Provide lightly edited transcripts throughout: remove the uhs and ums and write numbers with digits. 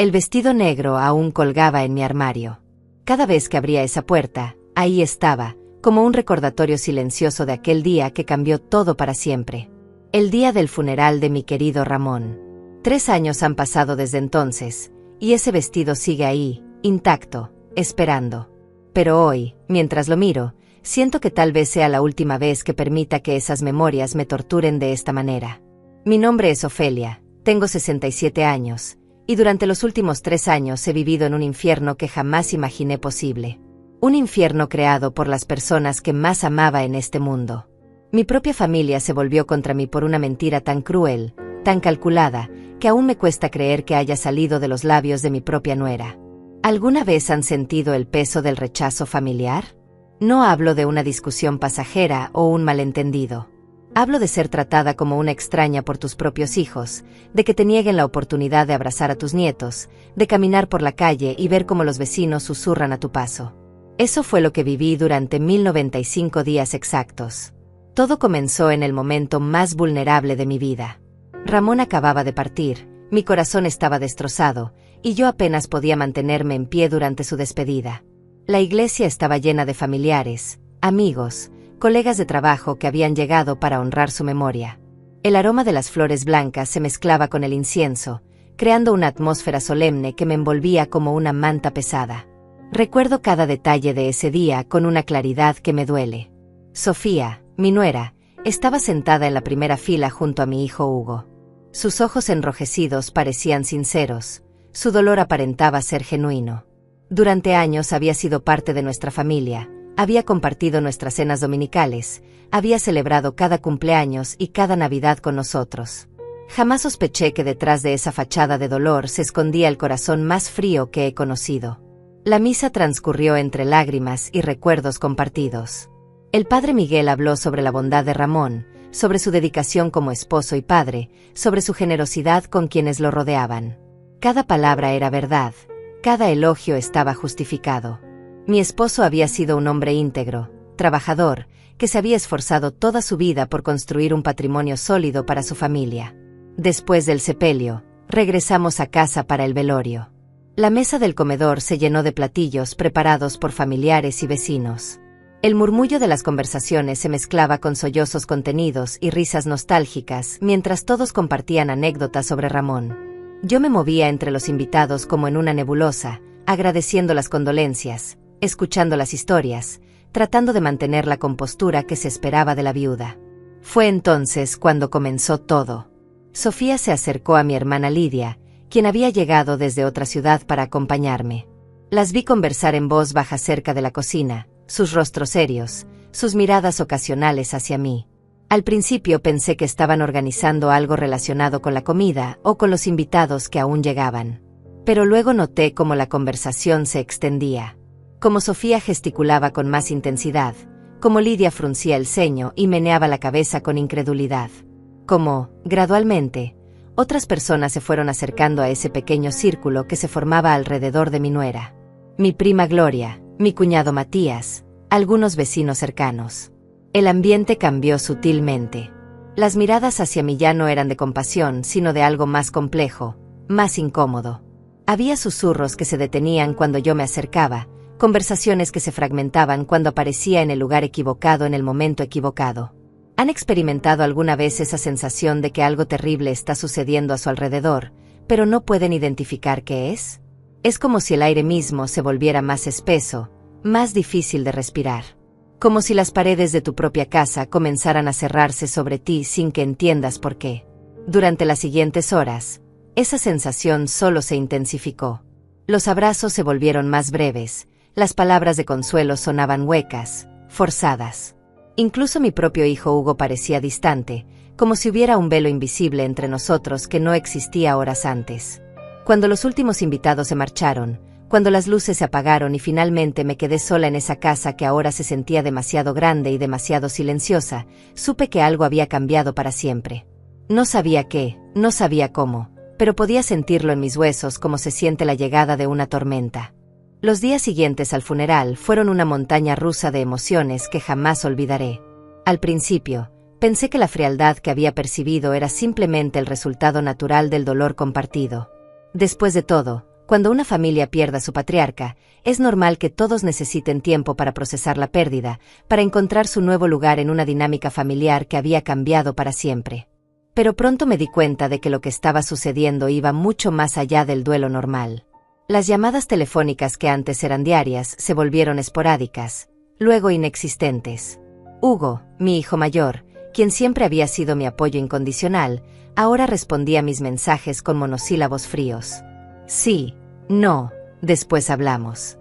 El vestido negro aún colgaba en mi armario. Cada vez que abría esa puerta, ahí estaba, como un recordatorio silencioso de aquel día que cambió todo para siempre. El día del funeral de mi querido Ramón. 3 años han pasado desde entonces, y ese vestido sigue ahí, intacto, esperando. Pero hoy, mientras lo miro, siento que tal vez sea la última vez que permita que esas memorias me torturen de esta manera. Mi nombre es Ofelia, tengo 67 años, y durante los últimos 3 años he vivido en un infierno que jamás imaginé posible. Un infierno creado por las personas que más amaba en este mundo. Mi propia familia se volvió contra mí por una mentira tan cruel, tan calculada, que aún me cuesta creer que haya salido de los labios de mi propia nuera. ¿Alguna vez han sentido el peso del rechazo familiar? No hablo de una discusión pasajera o un malentendido. Hablo de ser tratada como una extraña por tus propios hijos, de que te nieguen la oportunidad de abrazar a tus nietos, de caminar por la calle y ver cómo los vecinos susurran a tu paso. Eso fue lo que viví durante 1095 días exactos. Todo comenzó en el momento más vulnerable de mi vida. Ramón acababa de partir, mi corazón estaba destrozado, y yo apenas podía mantenerme en pie durante su despedida. La iglesia estaba llena de familiares, amigos, colegas de trabajo que habían llegado para honrar su memoria. El aroma de las flores blancas se mezclaba con el incienso, creando una atmósfera solemne que me envolvía como una manta pesada. Recuerdo cada detalle de ese día con una claridad que me duele. Sofía, mi nuera, estaba sentada en la primera fila junto a mi hijo Hugo. Sus ojos enrojecidos parecían sinceros, su dolor aparentaba ser genuino. Durante años había sido parte de nuestra familia, había compartido nuestras cenas dominicales, había celebrado cada cumpleaños y cada Navidad con nosotros. Jamás sospeché que detrás de esa fachada de dolor se escondía el corazón más frío que he conocido. La misa transcurrió entre lágrimas y recuerdos compartidos. El padre Miguel habló sobre la bondad de Ramón, sobre su dedicación como esposo y padre, sobre su generosidad con quienes lo rodeaban. Cada palabra era verdad, cada elogio estaba justificado. Mi esposo había sido un hombre íntegro, trabajador, que se había esforzado toda su vida por construir un patrimonio sólido para su familia. Después del sepelio, regresamos a casa para el velorio. La mesa del comedor se llenó de platillos preparados por familiares y vecinos. El murmullo de las conversaciones se mezclaba con sollozos contenidos y risas nostálgicas mientras todos compartían anécdotas sobre Ramón. Yo me movía entre los invitados como en una nebulosa, agradeciendo las condolencias, escuchando las historias, tratando de mantener la compostura que se esperaba de la viuda. Fue entonces cuando comenzó todo. Sofía se acercó a mi hermana Lidia, quien había llegado desde otra ciudad para acompañarme. Las vi conversar en voz baja cerca de la cocina, sus rostros serios, sus miradas ocasionales hacia mí. Al principio pensé que estaban organizando algo relacionado con la comida o con los invitados que aún llegaban. Pero luego noté cómo la conversación se extendía. Como Sofía gesticulaba con más intensidad, como Lidia fruncía el ceño y meneaba la cabeza con incredulidad. Como, gradualmente, otras personas se fueron acercando a ese pequeño círculo que se formaba alrededor de mi nuera. Mi prima Gloria, mi cuñado Matías, algunos vecinos cercanos. El ambiente cambió sutilmente. Las miradas hacia mí ya no eran de compasión, sino de algo más complejo, más incómodo. Había susurros que se detenían cuando yo me acercaba, conversaciones que se fragmentaban cuando aparecía en el lugar equivocado en el momento equivocado. ¿Han experimentado alguna vez esa sensación de que algo terrible está sucediendo a su alrededor, pero no pueden identificar qué es? Es como si el aire mismo se volviera más espeso, más difícil de respirar. Como si las paredes de tu propia casa comenzaran a cerrarse sobre ti sin que entiendas por qué. Durante las siguientes horas, esa sensación solo se intensificó. Los abrazos se volvieron más breves, las palabras de consuelo sonaban huecas, forzadas. Incluso mi propio hijo Hugo parecía distante, como si hubiera un velo invisible entre nosotros que no existía horas antes. Cuando los últimos invitados se marcharon, cuando las luces se apagaron y finalmente me quedé sola en esa casa que ahora se sentía demasiado grande y demasiado silenciosa, supe que algo había cambiado para siempre. No sabía qué, no sabía cómo, pero podía sentirlo en mis huesos como se siente la llegada de una tormenta. Los días siguientes al funeral fueron una montaña rusa de emociones que jamás olvidaré. Al principio, pensé que la frialdad que había percibido era simplemente el resultado natural del dolor compartido. Después de todo, Cuando una familia pierda a su patriarca, es normal que todos necesiten tiempo para procesar la pérdida, para encontrar su nuevo lugar en una dinámica familiar que había cambiado para siempre. Pero pronto me di cuenta de que lo que estaba sucediendo iba mucho más allá del duelo normal. Las llamadas telefónicas que antes eran diarias se volvieron esporádicas, luego inexistentes. Hugo, mi hijo mayor, quien siempre había sido mi apoyo incondicional, ahora respondía a mis mensajes con monosílabos fríos. Sí, no, después hablamos.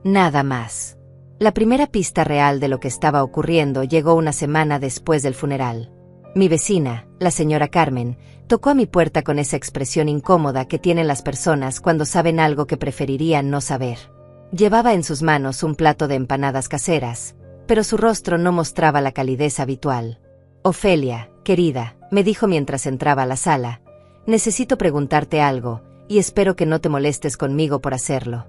Nada más. La primera pista real de lo que estaba ocurriendo llegó una semana después del funeral. Mi vecina, la señora Carmen, tocó a mi puerta con esa expresión incómoda que tienen las personas cuando saben algo que preferirían no saber. Llevaba en sus manos un plato de empanadas caseras, pero su rostro no mostraba la calidez habitual. Ofelia, querida, me dijo mientras entraba a la sala, necesito preguntarte algo, y espero que no te molestes conmigo por hacerlo.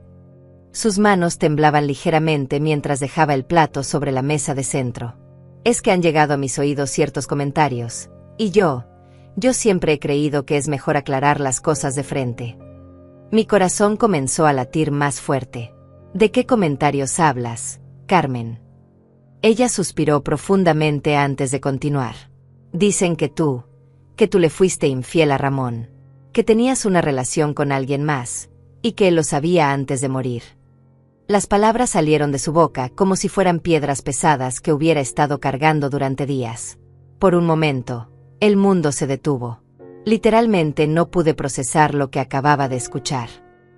Sus manos temblaban ligeramente mientras dejaba el plato sobre la mesa de centro. Es que han llegado a mis oídos ciertos comentarios, y yo siempre he creído que es mejor aclarar las cosas de frente. Mi corazón comenzó a latir más fuerte. ¿De qué comentarios hablas, Carmen? Ella suspiró profundamente antes de continuar. Dicen que tú le fuiste infiel a Ramón, que tenías una relación con alguien más, y que él lo sabía antes de morir. Las palabras salieron de su boca como si fueran piedras pesadas que hubiera estado cargando durante días. Por un momento, el mundo se detuvo. Literalmente no pude procesar lo que acababa de escuchar.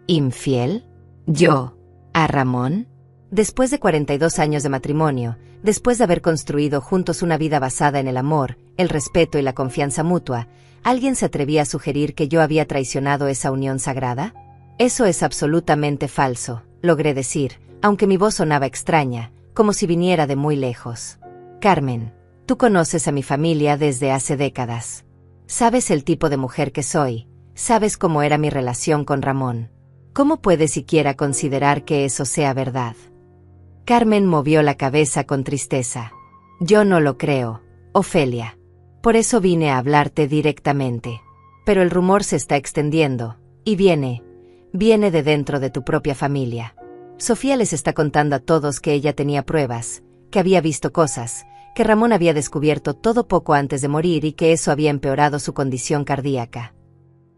¿Infiel? ¿Yo? ¿A Ramón? Después de 42 años de matrimonio, después de haber construido juntos una vida basada en el amor, el respeto y la confianza mutua, ¿alguien se atrevía a sugerir que yo había traicionado esa unión sagrada? Eso es absolutamente falso, logré decir, aunque mi voz sonaba extraña, como si viniera de muy lejos. Carmen, tú conoces a mi familia desde hace décadas. Sabes el tipo de mujer que soy, sabes cómo era mi relación con Ramón. ¿Cómo puedes siquiera considerar que eso sea verdad? Carmen movió la cabeza con tristeza. Yo no lo creo, Ofelia. Por eso vine a hablarte directamente. Pero el rumor se está extendiendo, y viene de dentro de tu propia familia. Sofía les está contando a todos que ella tenía pruebas, que había visto cosas, que Ramón había descubierto todo poco antes de morir y que eso había empeorado su condición cardíaca.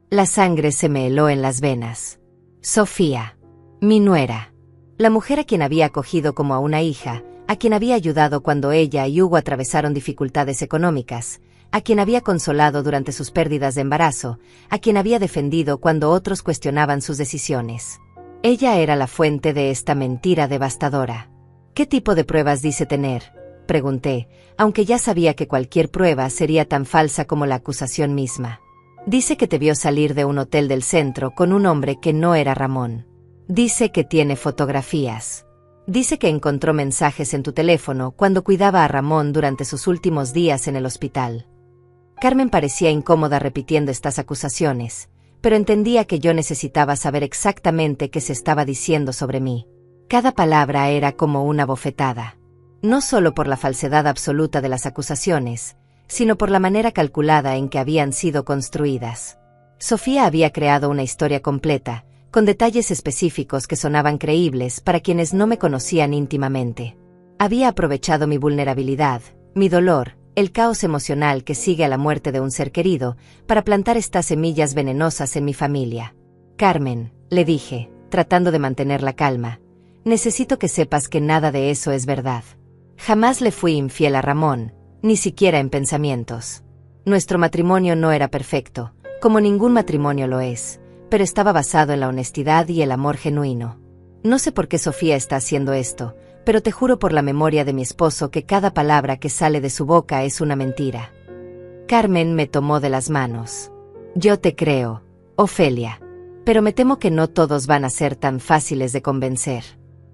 La sangre se me heló en las venas. Sofía, mi nuera, la mujer a quien había acogido como a una hija, a quien había ayudado cuando ella y Hugo atravesaron dificultades económicas, a quien había consolado durante sus pérdidas de embarazo, a quien había defendido cuando otros cuestionaban sus decisiones. Ella era la fuente de esta mentira devastadora. ¿Qué tipo de pruebas dice tener?, pregunté, aunque ya sabía que cualquier prueba sería tan falsa como la acusación misma. Dice que te vio salir de un hotel del centro con un hombre que no era Ramón. Dice que tiene fotografías. Dice que encontró mensajes en tu teléfono cuando cuidaba a Ramón durante sus últimos días en el hospital. Carmen parecía incómoda repitiendo estas acusaciones, pero entendía que yo necesitaba saber exactamente qué se estaba diciendo sobre mí. Cada palabra era como una bofetada. No solo por la falsedad absoluta de las acusaciones, sino por la manera calculada en que habían sido construidas. Sofía había creado una historia completa, con detalles específicos que sonaban creíbles para quienes no me conocían íntimamente. Había aprovechado mi vulnerabilidad, mi dolor, el caos emocional que sigue a la muerte de un ser querido, para plantar estas semillas venenosas en mi familia. Carmen, le dije, tratando de mantener la calma, necesito que sepas que nada de eso es verdad. Jamás le fui infiel a Ramón, ni siquiera en pensamientos. Nuestro matrimonio no era perfecto, como ningún matrimonio lo es, pero estaba basado en la honestidad y el amor genuino. No sé por qué Sofía está haciendo esto, pero te juro por la memoria de mi esposo que cada palabra que sale de su boca es una mentira. Carmen me tomó de las manos. Yo te creo, Ofelia, pero me temo que no todos van a ser tan fáciles de convencer.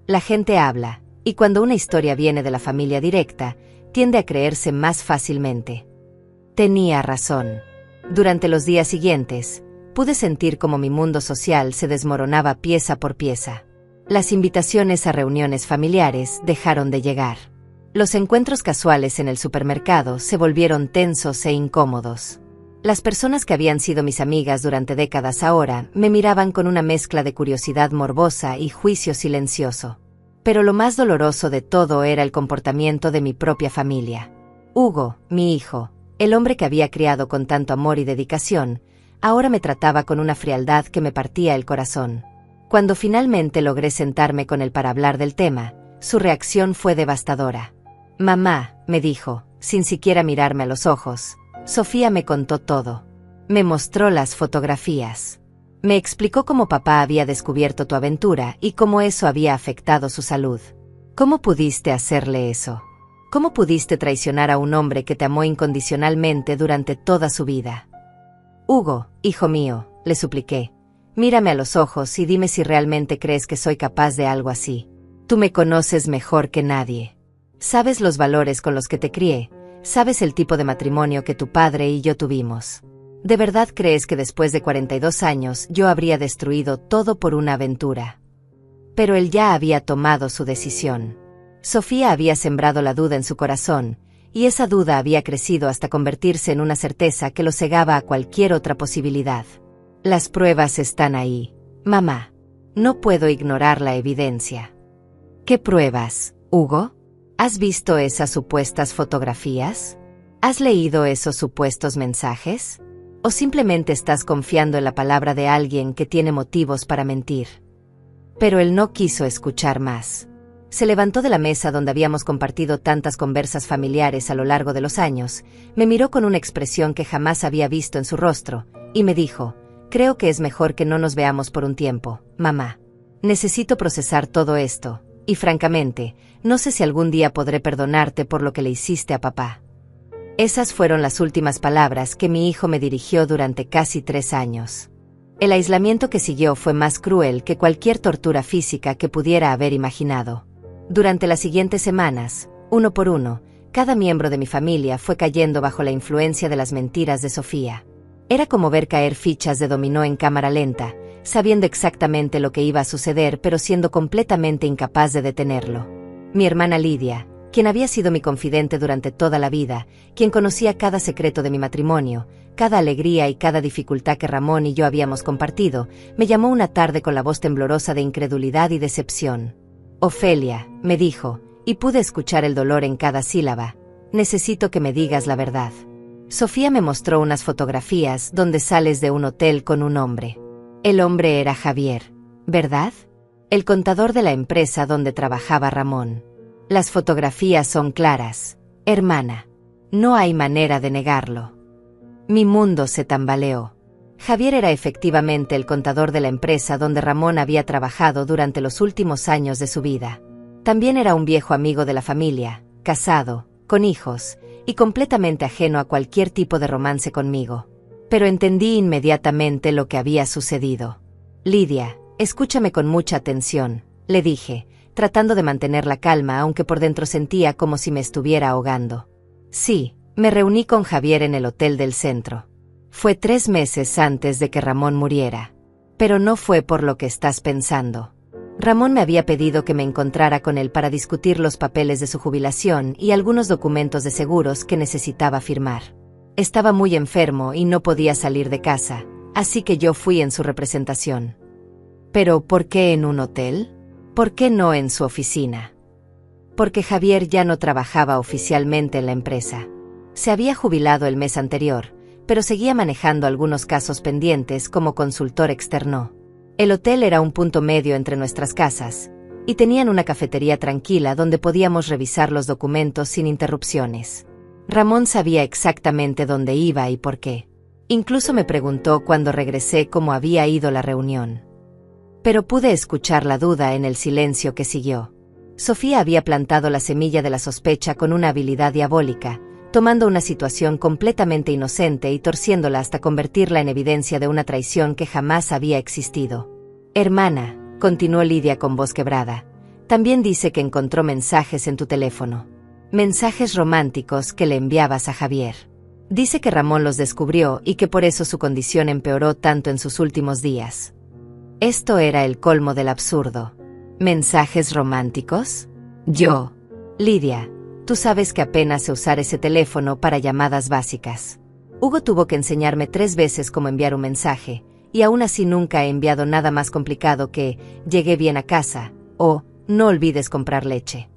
La gente habla, y cuando una historia viene de la familia directa, tiende a creerse más fácilmente. Tenía razón. Durante los días siguientes, pude sentir como mi mundo social se desmoronaba pieza por pieza. Las invitaciones a reuniones familiares dejaron de llegar. Los encuentros casuales en el supermercado se volvieron tensos e incómodos. Las personas que habían sido mis amigas durante décadas ahora me miraban con una mezcla de curiosidad morbosa y juicio silencioso. Pero lo más doloroso de todo era el comportamiento de mi propia familia. Hugo, mi hijo, el hombre que había criado con tanto amor y dedicación, ahora me trataba con una frialdad que me partía el corazón. Cuando finalmente logré sentarme con él para hablar del tema, su reacción fue devastadora. «Mamá», me dijo, sin siquiera mirarme a los ojos, «Sofía me contó todo. Me mostró las fotografías. Me explicó cómo papá había descubierto tu aventura y cómo eso había afectado su salud. ¿Cómo pudiste hacerle eso? ¿Cómo pudiste traicionar a un hombre que te amó incondicionalmente durante toda su vida?» «Hugo, hijo mío», le supliqué, «mírame a los ojos y dime si realmente crees que soy capaz de algo así. Tú me conoces mejor que nadie. Sabes los valores con los que te crié, sabes el tipo de matrimonio que tu padre y yo tuvimos. ¿De verdad crees que después de 42 años yo habría destruido todo por una aventura?» Pero él ya había tomado su decisión. Sofía había sembrado la duda en su corazón, y esa duda había crecido hasta convertirse en una certeza que lo cegaba a cualquier otra posibilidad. «Las pruebas están ahí, mamá. No puedo ignorar la evidencia». «¿Qué pruebas, Hugo? ¿Has visto esas supuestas fotografías? ¿Has leído esos supuestos mensajes? ¿O simplemente estás confiando en la palabra de alguien que tiene motivos para mentir?» Pero él no quiso escuchar más. Se levantó de la mesa donde habíamos compartido tantas conversas familiares a lo largo de los años, me miró con una expresión que jamás había visto en su rostro, y me dijo, «Creo que es mejor que no nos veamos por un tiempo, mamá. Necesito procesar todo esto, y francamente, no sé si algún día podré perdonarte por lo que le hiciste a papá». Esas fueron las últimas palabras que mi hijo me dirigió durante casi 3 años. El aislamiento que siguió fue más cruel que cualquier tortura física que pudiera haber imaginado. Durante las siguientes semanas, uno por uno, cada miembro de mi familia fue cayendo bajo la influencia de las mentiras de Sofía. Era como ver caer fichas de dominó en cámara lenta, sabiendo exactamente lo que iba a suceder pero siendo completamente incapaz de detenerlo. Mi hermana Lidia, quien había sido mi confidente durante toda la vida, quien conocía cada secreto de mi matrimonio, cada alegría y cada dificultad que Ramón y yo habíamos compartido, me llamó una tarde con la voz temblorosa de incredulidad y decepción. «Ofelia», me dijo, y pude escuchar el dolor en cada sílaba, «necesito que me digas la verdad. Sofía me mostró unas fotografías donde sales de un hotel con un hombre. El hombre era Javier, ¿verdad? El contador de la empresa donde trabajaba Ramón. Las fotografías son claras, hermana. No hay manera de negarlo». Mi mundo se tambaleó. Javier era efectivamente el contador de la empresa donde Ramón había trabajado durante los últimos años de su vida. También era un viejo amigo de la familia, casado, con hijos, y completamente ajeno a cualquier tipo de romance conmigo. Pero entendí inmediatamente lo que había sucedido. «Lidia, escúchame con mucha atención», le dije, tratando de mantener la calma aunque por dentro sentía como si me estuviera ahogando. «Sí, me reuní con Javier en el hotel del centro. Fue 3 meses antes de que Ramón muriera. Pero no fue por lo que estás pensando. Ramón me había pedido que me encontrara con él para discutir los papeles de su jubilación y algunos documentos de seguros que necesitaba firmar. Estaba muy enfermo y no podía salir de casa, así que yo fui en su representación». «¿Pero por qué en un hotel? ¿Por qué no en su oficina?» «Porque Javier ya no trabajaba oficialmente en la empresa. Se había jubilado el mes anterior, pero seguía manejando algunos casos pendientes como consultor externo. El hotel era un punto medio entre nuestras casas, y tenían una cafetería tranquila donde podíamos revisar los documentos sin interrupciones. Ramón sabía exactamente dónde iba y por qué. Incluso me preguntó cuando regresé cómo había ido la reunión. Pero pude escuchar la duda en el silencio que siguió. Sofía había plantado la semilla de la sospecha con una habilidad diabólica, tomando una situación completamente inocente y torciéndola hasta convertirla en evidencia de una traición que jamás había existido. «Hermana», continuó Lidia con voz quebrada, «también dice que encontró mensajes en tu teléfono. Mensajes románticos que le enviabas a Javier. Dice que Ramón los descubrió y que por eso su condición empeoró tanto en sus últimos días». Esto era el colmo del absurdo. ¿Mensajes románticos? Yo. Lidia, tú sabes que apenas sé usar ese teléfono para llamadas básicas. Hugo tuvo que enseñarme 3 veces cómo enviar un mensaje, y aún así nunca he enviado nada más complicado que «llegué bien a casa» o «no olvides comprar leche».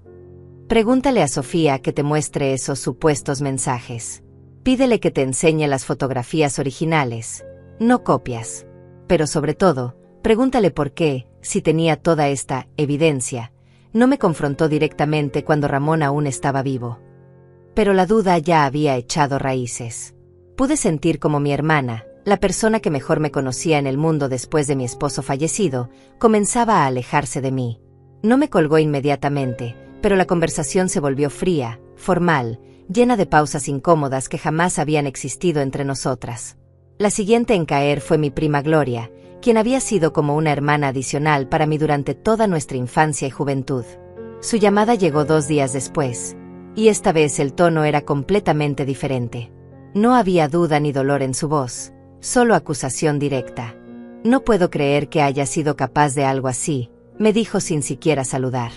Pregúntale a Sofía que te muestre esos supuestos mensajes. Pídele que te enseñe las fotografías originales, no copias. Pero sobre todo, pregúntale por qué, si tenía toda esta evidencia, no me confrontó directamente cuando Ramón aún estaba vivo. Pero la duda ya había echado raíces. Pude sentir como mi hermana, la persona que mejor me conocía en el mundo después de mi esposo fallecido, comenzaba a alejarse de mí. No me colgó inmediatamente, pero la conversación se volvió fría, formal, llena de pausas incómodas que jamás habían existido entre nosotras. La siguiente en caer fue mi prima Gloria, quien había sido como una hermana adicional para mí durante toda nuestra infancia y juventud. Su llamada llegó 2 días después, y esta vez el tono era completamente diferente. No había duda ni dolor en su voz, solo acusación directa. «No puedo creer que haya sido capaz de algo así», me dijo sin siquiera saludar.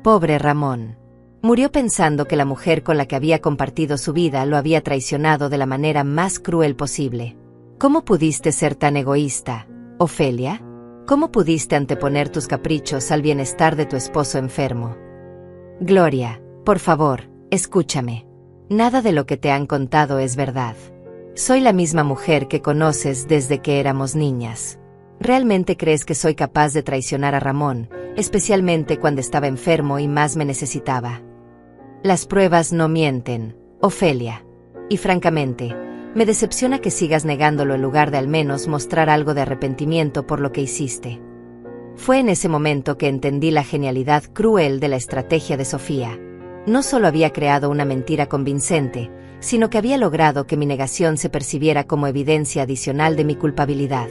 Pobre Ramón. Murió pensando que la mujer con la que había compartido su vida lo había traicionado de la manera más cruel posible. ¿Cómo pudiste ser tan egoísta, Ofelia? ¿Cómo pudiste anteponer tus caprichos al bienestar de tu esposo enfermo? Gloria, por favor, escúchame. Nada de lo que te han contado es verdad. Soy la misma mujer que conoces desde que éramos niñas. ¿Realmente crees que soy capaz de traicionar a Ramón, especialmente cuando estaba enfermo y más me necesitaba? Las pruebas no mienten, Ofelia. Y francamente, me decepciona que sigas negándolo en lugar de al menos mostrar algo de arrepentimiento por lo que hiciste. Fue en ese momento que entendí la genialidad cruel de la estrategia de Sofía. No solo había creado una mentira convincente, sino que había logrado que mi negación se percibiera como evidencia adicional de mi culpabilidad.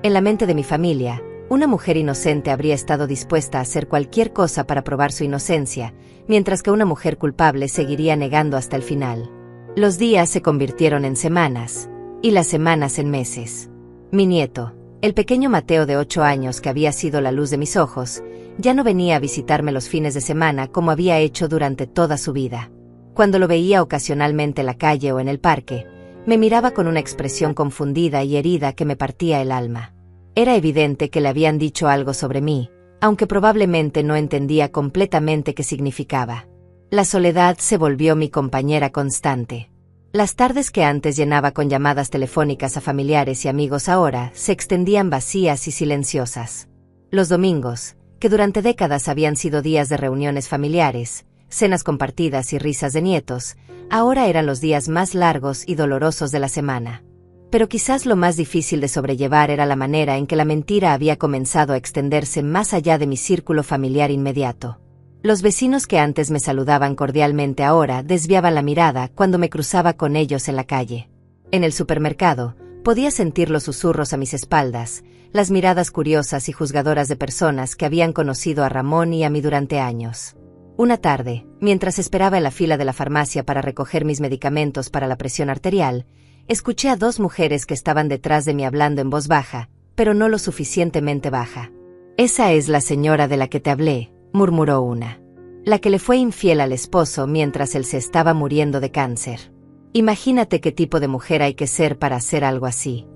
En la mente de mi familia, una mujer inocente habría estado dispuesta a hacer cualquier cosa para probar su inocencia, mientras que una mujer culpable seguiría negando hasta el final. Los días se convirtieron en semanas, y las semanas en meses. Mi nieto, el pequeño Mateo de 8 años que había sido la luz de mis ojos, ya no venía a visitarme los fines de semana como había hecho durante toda su vida. Cuando lo veía ocasionalmente en la calle o en el parque, me miraba con una expresión confundida y herida que me partía el alma. Era evidente que le habían dicho algo sobre mí, aunque probablemente no entendía completamente qué significaba. La soledad se volvió mi compañera constante. Las tardes que antes llenaba con llamadas telefónicas a familiares y amigos ahora se extendían vacías y silenciosas. Los domingos, que durante décadas habían sido días de reuniones familiares, cenas compartidas y risas de nietos, ahora eran los días más largos y dolorosos de la semana. Pero quizás lo más difícil de sobrellevar era la manera en que la mentira había comenzado a extenderse más allá de mi círculo familiar inmediato. Los vecinos que antes me saludaban cordialmente ahora desviaban la mirada cuando me cruzaba con ellos en la calle. En el supermercado, podía sentir los susurros a mis espaldas, las miradas curiosas y juzgadoras de personas que habían conocido a Ramón y a mí durante años. Una tarde, mientras esperaba en la fila de la farmacia para recoger mis medicamentos para la presión arterial, escuché a 2 mujeres que estaban detrás de mí hablando en voz baja, pero no lo suficientemente baja. «Esa es la señora de la que te hablé», murmuró una. «La que le fue infiel al esposo mientras él se estaba muriendo de cáncer. Imagínate qué tipo de mujer hay que ser para hacer algo así».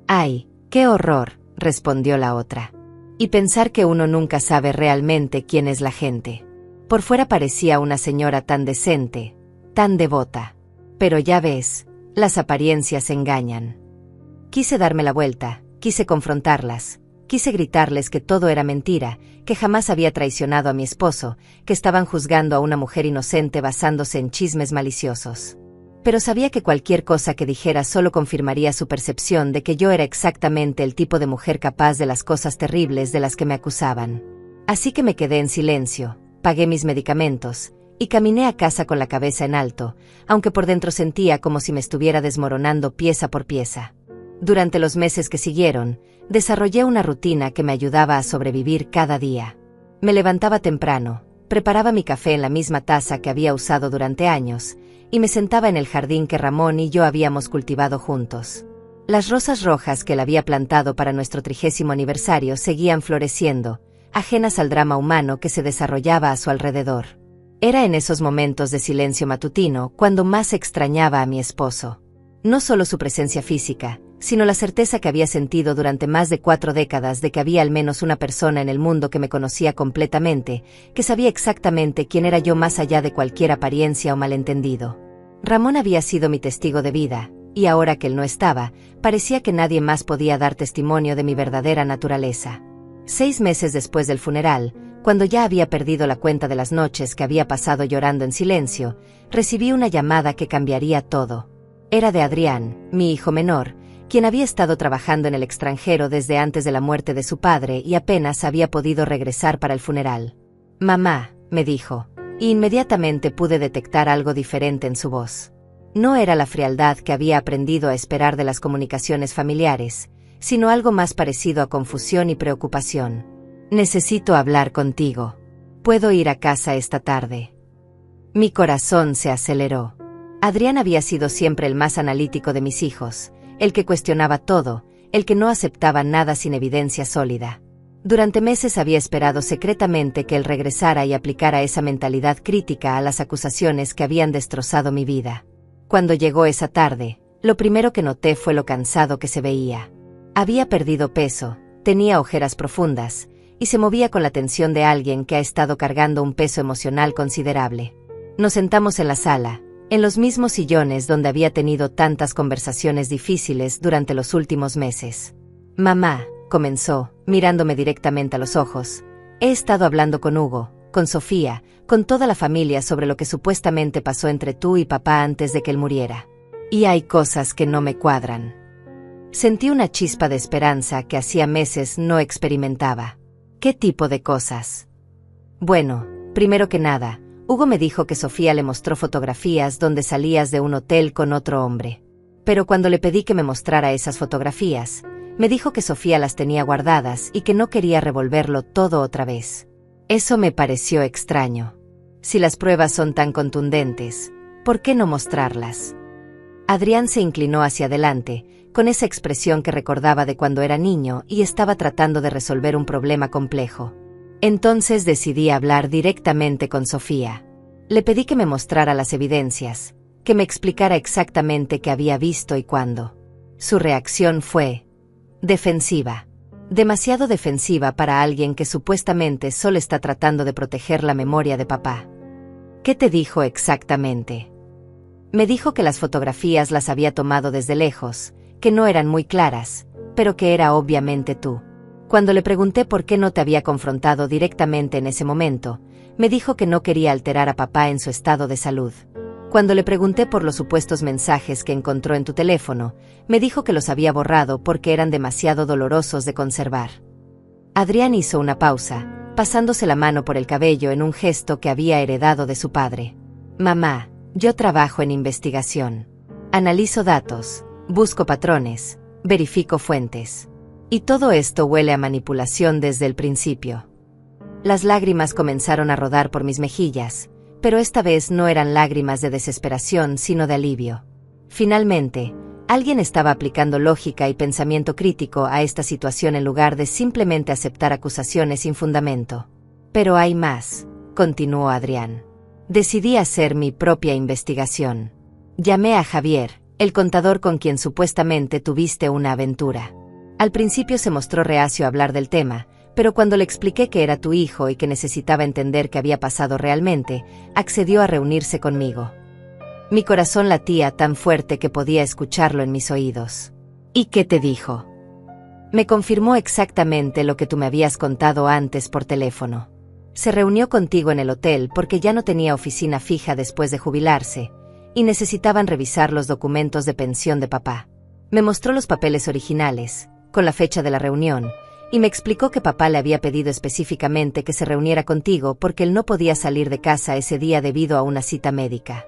«Ay, qué horror», respondió la otra. «Y pensar que uno nunca sabe realmente quién es la gente. Por fuera parecía una señora tan decente, tan devota. Pero ya ves, las apariencias engañan». Quise darme la vuelta, quise confrontarlas, quise gritarles que todo era mentira, que jamás había traicionado a mi esposo, que estaban juzgando a una mujer inocente basándose en chismes maliciosos. Pero sabía que cualquier cosa que dijera solo confirmaría su percepción de que yo era exactamente el tipo de mujer capaz de las cosas terribles de las que me acusaban. Así que me quedé en silencio, pagué mis medicamentos, y caminé a casa con la cabeza en alto, aunque por dentro sentía como si me estuviera desmoronando pieza por pieza. Durante los meses que siguieron, desarrollé una rutina que me ayudaba a sobrevivir cada día. Me levantaba temprano, preparaba mi café en la misma taza que había usado durante años, y me sentaba en el jardín que Ramón y yo habíamos cultivado juntos. Las rosas rojas que él había plantado para nuestro 30º aniversario seguían floreciendo, ajenas al drama humano que se desarrollaba a su alrededor. Era en esos momentos de silencio matutino cuando más extrañaba a mi esposo. No solo su presencia física, sino la certeza que había sentido durante más de 4 décadas de que había al menos una persona en el mundo que me conocía completamente, que sabía exactamente quién era yo más allá de cualquier apariencia o malentendido. Ramón había sido mi testigo de vida, y ahora que él no estaba, parecía que nadie más podía dar testimonio de mi verdadera naturaleza. 6 meses después del funeral, cuando ya había perdido la cuenta de las noches que había pasado llorando en silencio, recibí una llamada que cambiaría todo. Era de Adrián, mi hijo menor, quien había estado trabajando en el extranjero desde antes de la muerte de su padre y apenas había podido regresar para el funeral. «Mamá», me dijo, y inmediatamente pude detectar algo diferente en su voz. No era la frialdad que había aprendido a esperar de las comunicaciones familiares, sino algo más parecido a confusión y preocupación. «Necesito hablar contigo. ¿Puedo ir a casa esta tarde?» Mi corazón se aceleró. Adrián había sido siempre el más analítico de mis hijos, el que cuestionaba todo, el que no aceptaba nada sin evidencia sólida. Durante meses había esperado secretamente que él regresara y aplicara esa mentalidad crítica a las acusaciones que habían destrozado mi vida. Cuando llegó esa tarde, lo primero que noté fue lo cansado que se veía. Había perdido peso, tenía ojeras profundas, y se movía con la tensión de alguien que ha estado cargando un peso emocional considerable. Nos sentamos en la sala, en los mismos sillones donde había tenido tantas conversaciones difíciles durante los últimos meses. «Mamá», comenzó, mirándome directamente a los ojos, «he estado hablando con Hugo, con Sofía, con toda la familia sobre lo que supuestamente pasó entre tú y papá antes de que él muriera. Y hay cosas que no me cuadran». Sentí una chispa de esperanza que hacía meses no experimentaba. ¿Qué tipo de cosas? Bueno, primero que nada, Hugo me dijo que Sofía le mostró fotografías donde salías de un hotel con otro hombre. Pero cuando le pedí que me mostrara esas fotografías, me dijo que Sofía las tenía guardadas y que no quería revolverlo todo otra vez. Eso me pareció extraño. Si las pruebas son tan contundentes, ¿por qué no mostrarlas? Adrián se inclinó hacia adelante, con esa expresión que recordaba de cuando era niño y estaba tratando de resolver un problema complejo. Entonces decidí hablar directamente con Sofía. Le pedí que me mostrara las evidencias, que me explicara exactamente qué había visto y cuándo. Su reacción fue defensiva. Demasiado defensiva para alguien que supuestamente solo está tratando de proteger la memoria de papá. ¿Qué te dijo exactamente? Me dijo que las fotografías las había tomado desde lejos, que no eran muy claras, pero que era obviamente tú. Cuando le pregunté por qué no te había confrontado directamente en ese momento, me dijo que no quería alterar a papá en su estado de salud. Cuando le pregunté por los supuestos mensajes que encontró en tu teléfono, me dijo que los había borrado porque eran demasiado dolorosos de conservar. Adrián hizo una pausa, pasándose la mano por el cabello en un gesto que había heredado de su padre. Mamá, yo trabajo en investigación. Analizo datos, busco patrones, verifico fuentes. Y todo esto huele a manipulación desde el principio. Las lágrimas comenzaron a rodar por mis mejillas, pero esta vez no eran lágrimas de desesperación sino de alivio. Finalmente, alguien estaba aplicando lógica y pensamiento crítico a esta situación en lugar de simplemente aceptar acusaciones sin fundamento. Pero hay más, continuó Adrián. Decidí hacer mi propia investigación. Llamé a Javier, el contador con quien supuestamente tuviste una aventura. Al principio se mostró reacio a hablar del tema, pero cuando le expliqué que era tu hijo y que necesitaba entender qué había pasado realmente, accedió a reunirse conmigo. Mi corazón latía tan fuerte que podía escucharlo en mis oídos. ¿Y qué te dijo? Me confirmó exactamente lo que tú me habías contado antes por teléfono. Se reunió contigo en el hotel porque ya no tenía oficina fija después de jubilarse, y necesitaban revisar los documentos de pensión de papá. Me mostró los papeles originales, con la fecha de la reunión, y me explicó que papá le había pedido específicamente que se reuniera contigo porque él no podía salir de casa ese día debido a una cita médica.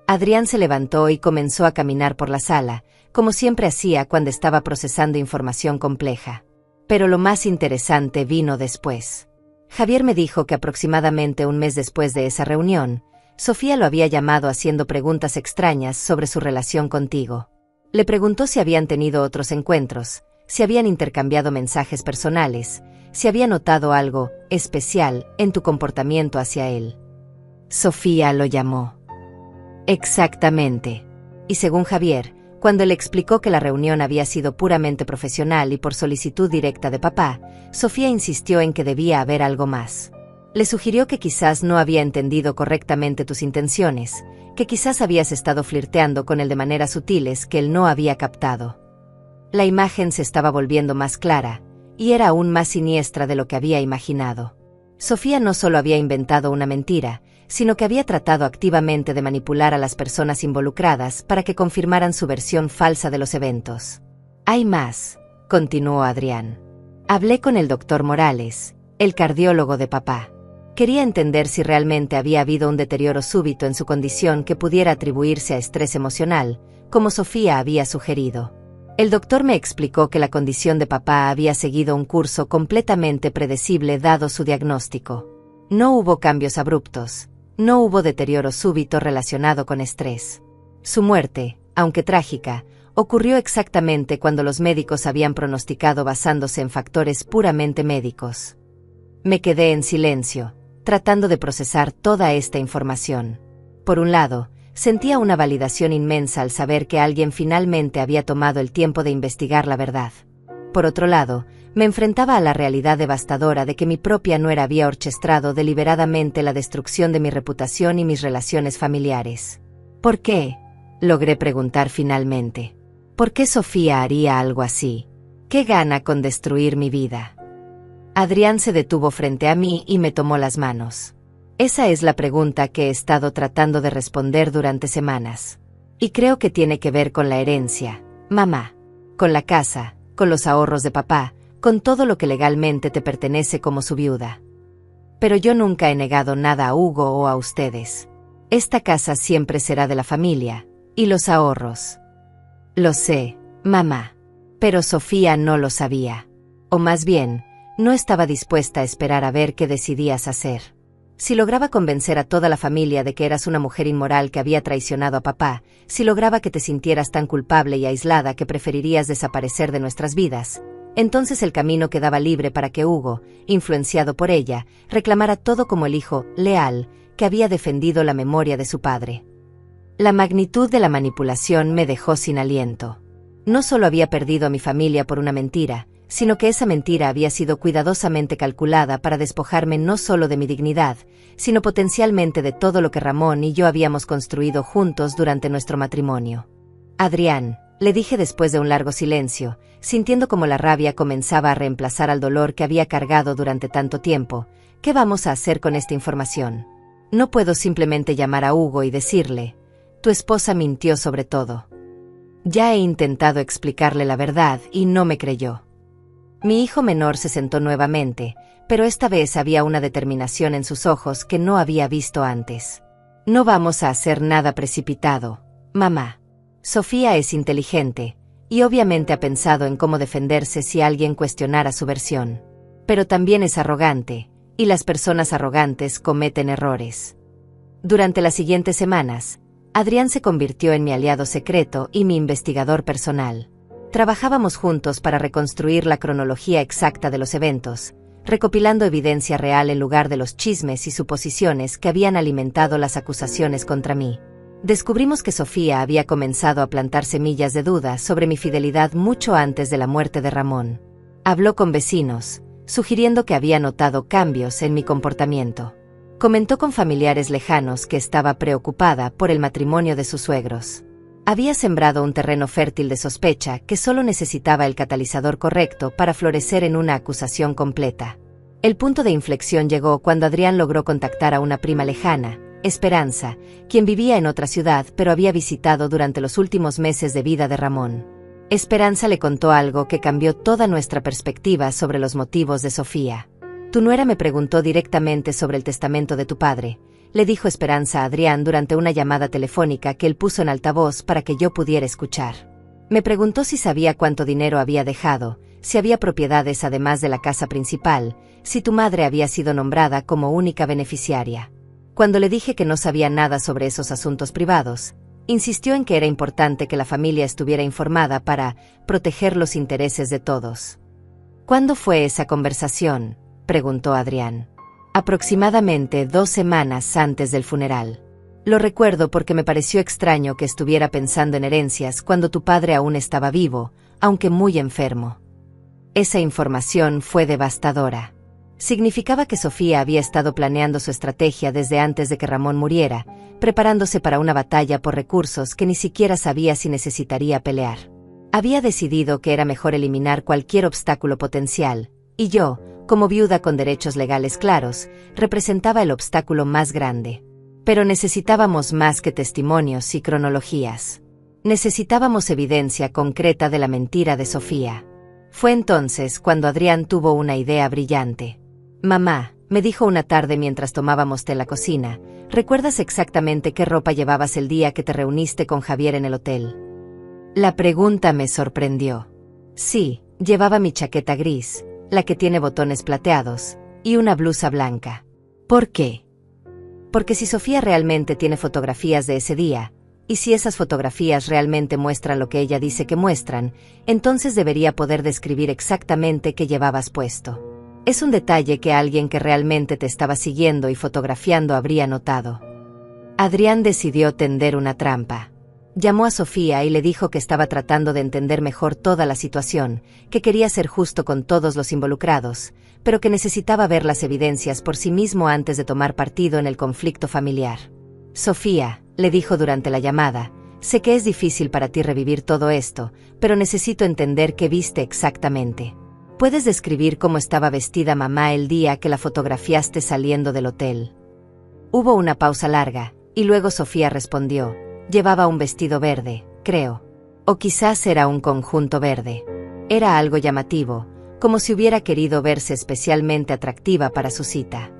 Adrián se levantó y comenzó a caminar por la sala, como siempre hacía cuando estaba procesando información compleja. Pero lo más interesante vino después. Javier me dijo que aproximadamente un mes después de esa reunión, Sofía lo había llamado haciendo preguntas extrañas sobre su relación contigo. Le preguntó si habían tenido otros encuentros, si habían intercambiado mensajes personales, si había notado algo especial en tu comportamiento hacia él. Sofía lo llamó. Exactamente. Y según Javier, Cuando le explicó que la reunión había sido puramente profesional y por solicitud directa de papá, Sofía insistió en que debía haber algo más. Le sugirió que quizás no había entendido correctamente tus intenciones, que quizás habías estado flirteando con él de maneras sutiles que él no había captado. La imagen se estaba volviendo más clara, y era aún más siniestra de lo que había imaginado. Sofía no solo había inventado una mentira, sino que había tratado activamente de manipular a las personas involucradas para que confirmaran su versión falsa de los eventos. Hay más, continuó Adrián. Hablé con el doctor Morales, el cardiólogo de papá. Quería entender si realmente había habido un deterioro súbito en su condición que pudiera atribuirse a estrés emocional, como Sofía había sugerido. El doctor me explicó que la condición de papá había seguido un curso completamente predecible dado su diagnóstico. No hubo cambios abruptos, no hubo deterioro súbito relacionado con estrés. Su muerte, aunque trágica, ocurrió exactamente cuando los médicos habían pronosticado basándose en factores puramente médicos. Me quedé en silencio, tratando de procesar toda esta información. Por un lado, sentía una validación inmensa al saber que alguien finalmente había tomado el tiempo de investigar la verdad. Por otro lado, me enfrentaba a la realidad devastadora de que mi propia nuera había orquestado deliberadamente la destrucción de mi reputación y mis relaciones familiares. ¿Por qué?, logré preguntar finalmente. ¿Por qué Sofía haría algo así? ¿Qué gana con destruir mi vida? Adrián se detuvo frente a mí y me tomó las manos. Esa es la pregunta que he estado tratando de responder durante semanas. Y creo que tiene que ver con la herencia, mamá. Con la casa, con los ahorros de papá, con todo lo que legalmente te pertenece como su viuda. Pero yo nunca he negado nada a Hugo o a ustedes. Esta casa siempre será de la familia, y los ahorros. Lo sé, mamá. Pero Sofía no lo sabía. O más bien, no estaba dispuesta a esperar a ver qué decidías hacer. Si lograba convencer a toda la familia de que eras una mujer inmoral que había traicionado a papá, si lograba que te sintieras tan culpable y aislada que preferirías desaparecer de nuestras vidas, entonces el camino quedaba libre para que Hugo, influenciado por ella, reclamara todo como el hijo leal que había defendido la memoria de su padre. La magnitud de la manipulación me dejó sin aliento. No solo había perdido a mi familia por una mentira, sino que esa mentira había sido cuidadosamente calculada para despojarme no solo de mi dignidad, sino potencialmente de todo lo que Ramón y yo habíamos construido juntos durante nuestro matrimonio. Adrián, le dije después de un largo silencio, sintiendo como la rabia comenzaba a reemplazar al dolor que había cargado durante tanto tiempo, ¿qué vamos a hacer con esta información? No puedo simplemente llamar a Hugo y decirle, tu esposa mintió sobre todo. Ya he intentado explicarle la verdad y no me creyó. Mi hijo menor se sentó nuevamente, pero esta vez había una determinación en sus ojos que no había visto antes. No vamos a hacer nada precipitado, mamá. Sofía es inteligente, y obviamente ha pensado en cómo defenderse si alguien cuestionara su versión. Pero también es arrogante, y las personas arrogantes cometen errores. Durante las siguientes semanas, Adrián se convirtió en mi aliado secreto y mi investigador personal. Trabajábamos juntos para reconstruir la cronología exacta de los eventos, recopilando evidencia real en lugar de los chismes y suposiciones que habían alimentado las acusaciones contra mí. Descubrimos que Sofía había comenzado a plantar semillas de duda sobre mi fidelidad mucho antes de la muerte de Ramón. Habló con vecinos, sugiriendo que había notado cambios en mi comportamiento. Comentó con familiares lejanos que estaba preocupada por el matrimonio de sus suegros. Había sembrado un terreno fértil de sospecha que solo necesitaba el catalizador correcto para florecer en una acusación completa. El punto de inflexión llegó cuando Adrián logró contactar a una prima lejana, Esperanza, quien vivía en otra ciudad pero había visitado durante los últimos meses de vida de Ramón. Esperanza le contó algo que cambió toda nuestra perspectiva sobre los motivos de Sofía. Tu nuera me preguntó directamente sobre el testamento de tu padre, le dijo Esperanza a Adrián durante una llamada telefónica que él puso en altavoz para que yo pudiera escuchar. Me preguntó si sabía cuánto dinero había dejado, si había propiedades además de la casa principal, si tu madre había sido nombrada como única beneficiaria. Cuando le dije que no sabía nada sobre esos asuntos privados, insistió en que era importante que la familia estuviera informada para proteger los intereses de todos. ¿Cuándo fue esa conversación?, preguntó Adrián. Aproximadamente 2 semanas antes del funeral. Lo recuerdo porque me pareció extraño que estuviera pensando en herencias cuando tu padre aún estaba vivo, aunque muy enfermo. Esa información fue devastadora. Significaba que Sofía había estado planeando su estrategia desde antes de que Ramón muriera, preparándose para una batalla por recursos que ni siquiera sabía si necesitaría pelear. Había decidido que era mejor eliminar cualquier obstáculo potencial, y yo, como viuda con derechos legales claros, representaba el obstáculo más grande. Pero necesitábamos más que testimonios y cronologías. Necesitábamos evidencia concreta de la mentira de Sofía. Fue entonces cuando Adrián tuvo una idea brillante. «Mamá», me dijo una tarde mientras tomábamos té en la cocina, «¿recuerdas exactamente qué ropa llevabas el día que te reuniste con Javier en el hotel?» La pregunta me sorprendió. Sí, llevaba mi chaqueta gris, la que tiene botones plateados, y una blusa blanca. ¿Por qué? Porque si Sofía realmente tiene fotografías de ese día, y si esas fotografías realmente muestran lo que ella dice que muestran, entonces debería poder describir exactamente qué llevabas puesto. Es un detalle que alguien que realmente te estaba siguiendo y fotografiando habría notado. Adrián decidió tender una trampa. Llamó a Sofía y le dijo que estaba tratando de entender mejor toda la situación, que quería ser justo con todos los involucrados, pero que necesitaba ver las evidencias por sí mismo antes de tomar partido en el conflicto familiar. «Sofía», le dijo durante la llamada, «sé que es difícil para ti revivir todo esto, pero necesito entender qué viste exactamente. ¿Puedes describir cómo estaba vestida mamá el día que la fotografiaste saliendo del hotel?» Hubo una pausa larga, y luego Sofía respondió, «Llevaba un vestido verde, creo. O quizás era un conjunto verde. Era algo llamativo, como si hubiera querido verse especialmente atractiva para su cita».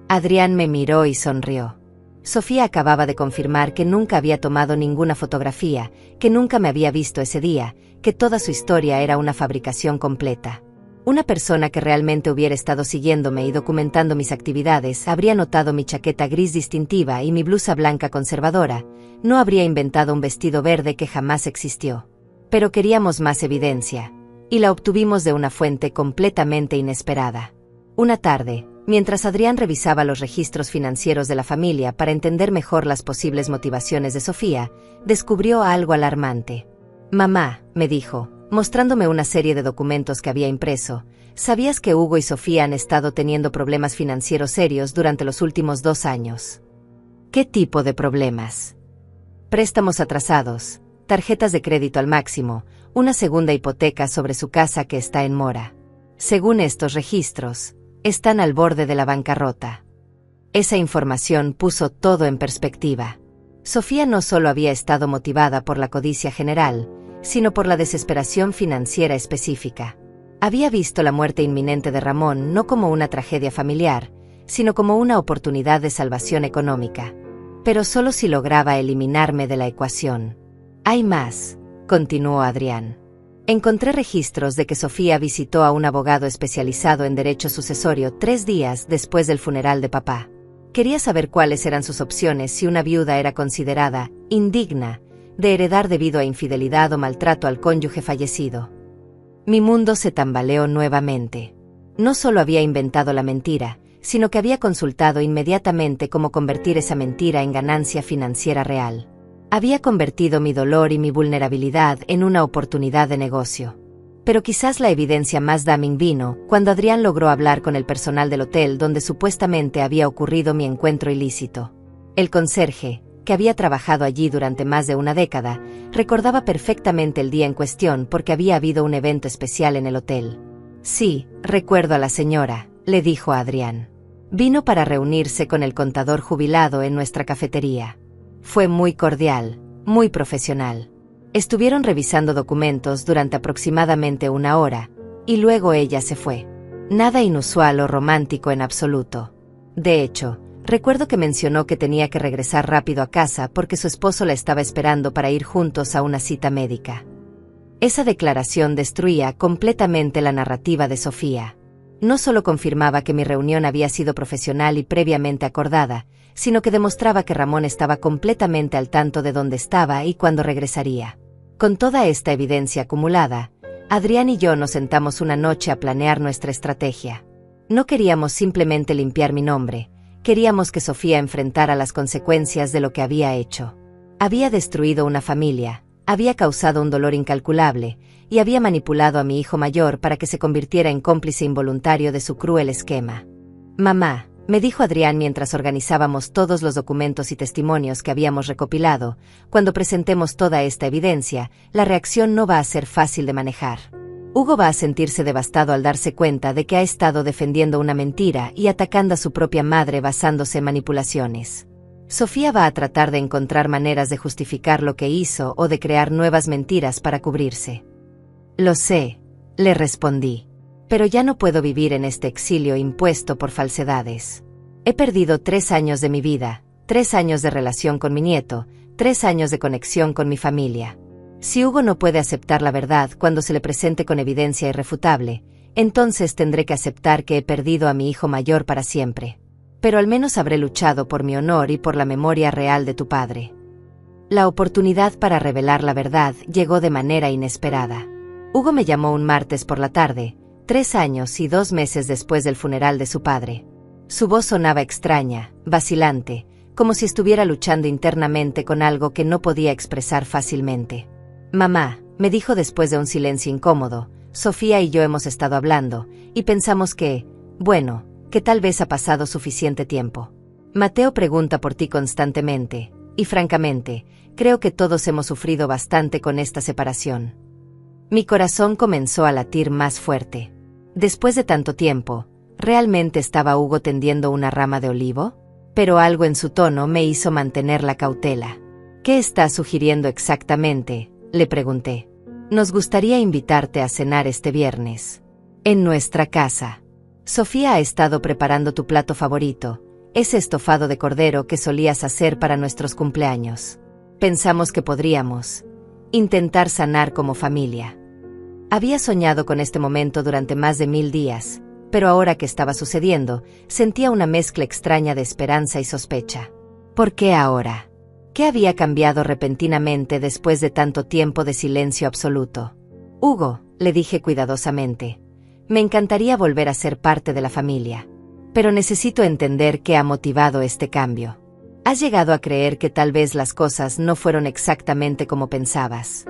Adrián me miró y sonrió. Sofía acababa de confirmar que nunca había tomado ninguna fotografía, que nunca me había visto ese día, que toda su historia era una fabricación completa. Una persona que realmente hubiera estado siguiéndome y documentando mis actividades habría notado mi chaqueta gris distintiva y mi blusa blanca conservadora, no habría inventado un vestido verde que jamás existió. Pero queríamos más evidencia, y la obtuvimos de una fuente completamente inesperada. Una tarde, mientras Adrián revisaba los registros financieros de la familia para entender mejor las posibles motivaciones de Sofía, descubrió algo alarmante. «Mamá», me dijo, mostrándome una serie de documentos que había impreso, «¿sabías que Hugo y Sofía han estado teniendo problemas financieros serios durante los últimos 2 años?» «¿Qué tipo de problemas?» «Préstamos atrasados, tarjetas de crédito al máximo, una segunda hipoteca sobre su casa que está en mora. Según estos registros, están al borde de la bancarrota». Esa información puso todo en perspectiva. Sofía no solo había estado motivada por la codicia general, sino por la desesperación financiera específica. Había visto la muerte inminente de Ramón no como una tragedia familiar, sino como una oportunidad de salvación económica. Pero solo si lograba eliminarme de la ecuación. «Hay más», continuó Adrián. «Encontré registros de que Sofía visitó a un abogado especializado en derecho sucesorio 3 días después del funeral de papá. Quería saber cuáles eran sus opciones si una viuda era considerada indigna de heredar debido a infidelidad o maltrato al cónyuge fallecido». Mi mundo se tambaleó nuevamente. No solo había inventado la mentira, sino que había consultado inmediatamente cómo convertir esa mentira en ganancia financiera real. Había convertido mi dolor y mi vulnerabilidad en una oportunidad de negocio. Pero quizás la evidencia más damning vino cuando Adrián logró hablar con el personal del hotel donde supuestamente había ocurrido mi encuentro ilícito. El conserje, que había trabajado allí durante más de una década, recordaba perfectamente el día en cuestión porque había habido un evento especial en el hotel. «Sí, recuerdo a la señora», le dijo a Adrián. «Vino para reunirse con el contador jubilado en nuestra cafetería. Fue muy cordial, muy profesional. Estuvieron revisando documentos durante aproximadamente 1 hora, y luego ella se fue. Nada inusual o romántico en absoluto. De hecho, recuerdo que mencionó que tenía que regresar rápido a casa porque su esposo la estaba esperando para ir juntos a una cita médica». Esa declaración destruía completamente la narrativa de Sofía. No solo confirmaba que mi reunión había sido profesional y previamente acordada, sino que demostraba que Ramón estaba completamente al tanto de dónde estaba y cuándo regresaría. Con toda esta evidencia acumulada, Adrián y yo nos sentamos una noche a planear nuestra estrategia. No queríamos simplemente limpiar mi nombre, Queríamos que Sofía enfrentara las consecuencias de lo que había hecho. Había destruido una familia, había causado un dolor incalculable, y había manipulado a mi hijo mayor para que se convirtiera en cómplice involuntario de su cruel esquema. «Mamá», me dijo Adrián mientras organizábamos todos los documentos y testimonios que habíamos recopilado, «cuando presentemos toda esta evidencia, la reacción no va a ser fácil de manejar. Hugo va a sentirse devastado al darse cuenta de que ha estado defendiendo una mentira y atacando a su propia madre basándose en manipulaciones. Sofía va a tratar de encontrar maneras de justificar lo que hizo o de crear nuevas mentiras para cubrirse». «Lo sé», le respondí. «Pero ya no puedo vivir en este exilio impuesto por falsedades. He perdido 3 años de mi vida, 3 años de relación con mi nieto, 3 años de conexión con mi familia. Si Hugo no puede aceptar la verdad cuando se le presente con evidencia irrefutable, entonces tendré que aceptar que he perdido a mi hijo mayor para siempre. Pero al menos habré luchado por mi honor y por la memoria real de tu padre». La oportunidad para revelar la verdad llegó de manera inesperada. Hugo me llamó un martes por la tarde, 3 años y 2 meses después del funeral de su padre. Su voz sonaba extraña, vacilante, como si estuviera luchando internamente con algo que no podía expresar fácilmente. «Mamá», me dijo después de un silencio incómodo, «Sofía y yo hemos estado hablando, y pensamos que, bueno, que tal vez ha pasado suficiente tiempo. Mateo pregunta por ti constantemente, y francamente, creo que todos hemos sufrido bastante con esta separación». Mi corazón comenzó a latir más fuerte. Después de tanto tiempo, ¿realmente estaba Hugo tendiendo una rama de olivo? Pero algo en su tono me hizo mantener la cautela. «¿Qué estás sugiriendo exactamente?», le pregunté. «Nos gustaría invitarte a cenar este viernes. En nuestra casa. Sofía ha estado preparando tu plato favorito, ese estofado de cordero que solías hacer para nuestros cumpleaños. Pensamos que podríamos intentar sanar como familia». Había soñado con este momento durante más de 1000 días, pero ahora que estaba sucediendo, sentía una mezcla extraña de esperanza y sospecha. ¿Por qué ahora? ¿Qué había cambiado repentinamente después de tanto tiempo de silencio absoluto? «Hugo», le dije cuidadosamente, «me encantaría volver a ser parte de la familia. Pero necesito entender qué ha motivado este cambio. ¿Has llegado a creer que tal vez las cosas no fueron exactamente como pensabas?»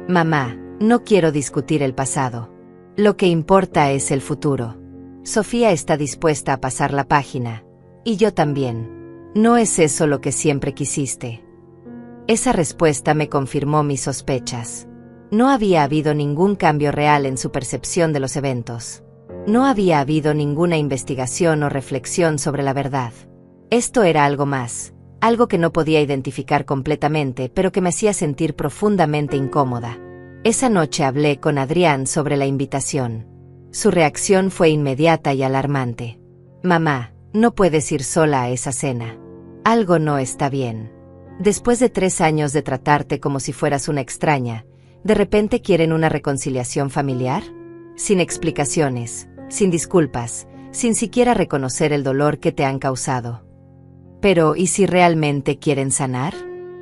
«Mamá, no quiero discutir el pasado. Lo que importa es el futuro. Sofía está dispuesta a pasar la página, y yo también. ¿No es eso lo que siempre quisiste?». Esa respuesta me confirmó mis sospechas. No había habido ningún cambio real en su percepción de los eventos. No había habido ninguna investigación o reflexión sobre la verdad. Esto era algo más, algo que no podía identificar completamente, pero que me hacía sentir profundamente incómoda. Esa noche hablé con Adrián sobre la invitación. Su reacción fue inmediata y alarmante. «Mamá, no puedes ir sola a esa cena. Algo no está bien. Después de 3 años de tratarte como si fueras una extraña, ¿de repente quieren una reconciliación familiar? Sin explicaciones, sin disculpas, sin siquiera reconocer el dolor que te han causado. Pero, ¿y si realmente quieren sanar?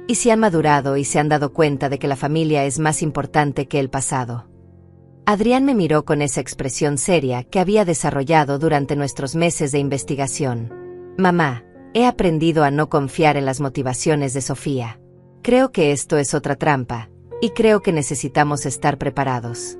¿Y si han madurado y se han dado cuenta de que la familia es más importante que el pasado?». Adrián me miró con esa expresión seria que había desarrollado durante nuestros meses de investigación. «Mamá, he aprendido a no confiar en las motivaciones de Sofía. Creo que esto es otra trampa, y creo que necesitamos estar preparados».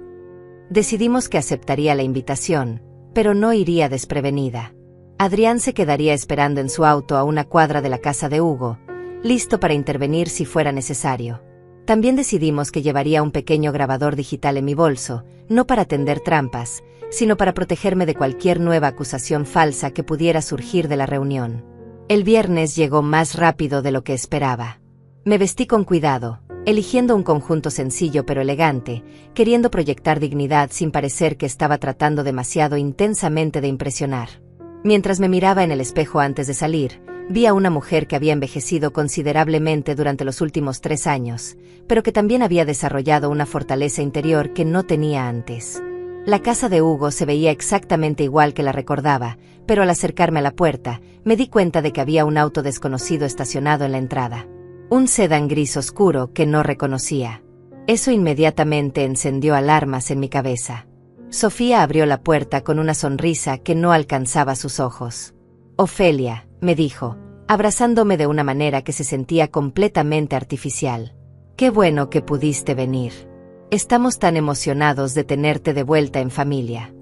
Decidimos que aceptaría la invitación, pero no iría desprevenida. Adrián se quedaría esperando en su auto a una cuadra de la casa de Hugo, listo para intervenir si fuera necesario. También decidimos que llevaría un pequeño grabador digital en mi bolso, no para tender trampas, sino para protegerme de cualquier nueva acusación falsa que pudiera surgir de la reunión. El viernes llegó más rápido de lo que esperaba. Me vestí con cuidado, eligiendo un conjunto sencillo pero elegante, queriendo proyectar dignidad sin parecer que estaba tratando demasiado intensamente de impresionar. Mientras me miraba en el espejo antes de salir, vi a una mujer que había envejecido considerablemente durante los últimos 3 años, pero que también había desarrollado una fortaleza interior que no tenía antes. La casa de Hugo se veía exactamente igual que la recordaba, pero al acercarme a la puerta, me di cuenta de que había un auto desconocido estacionado en la entrada. Un sedán gris oscuro que no reconocía. Eso inmediatamente encendió alarmas en mi cabeza. Sofía abrió la puerta con una sonrisa que no alcanzaba sus ojos. «Ofelia», me dijo, abrazándome de una manera que se sentía completamente artificial. Qué bueno que pudiste venir. Estamos tan emocionados de tenerte de vuelta en familia.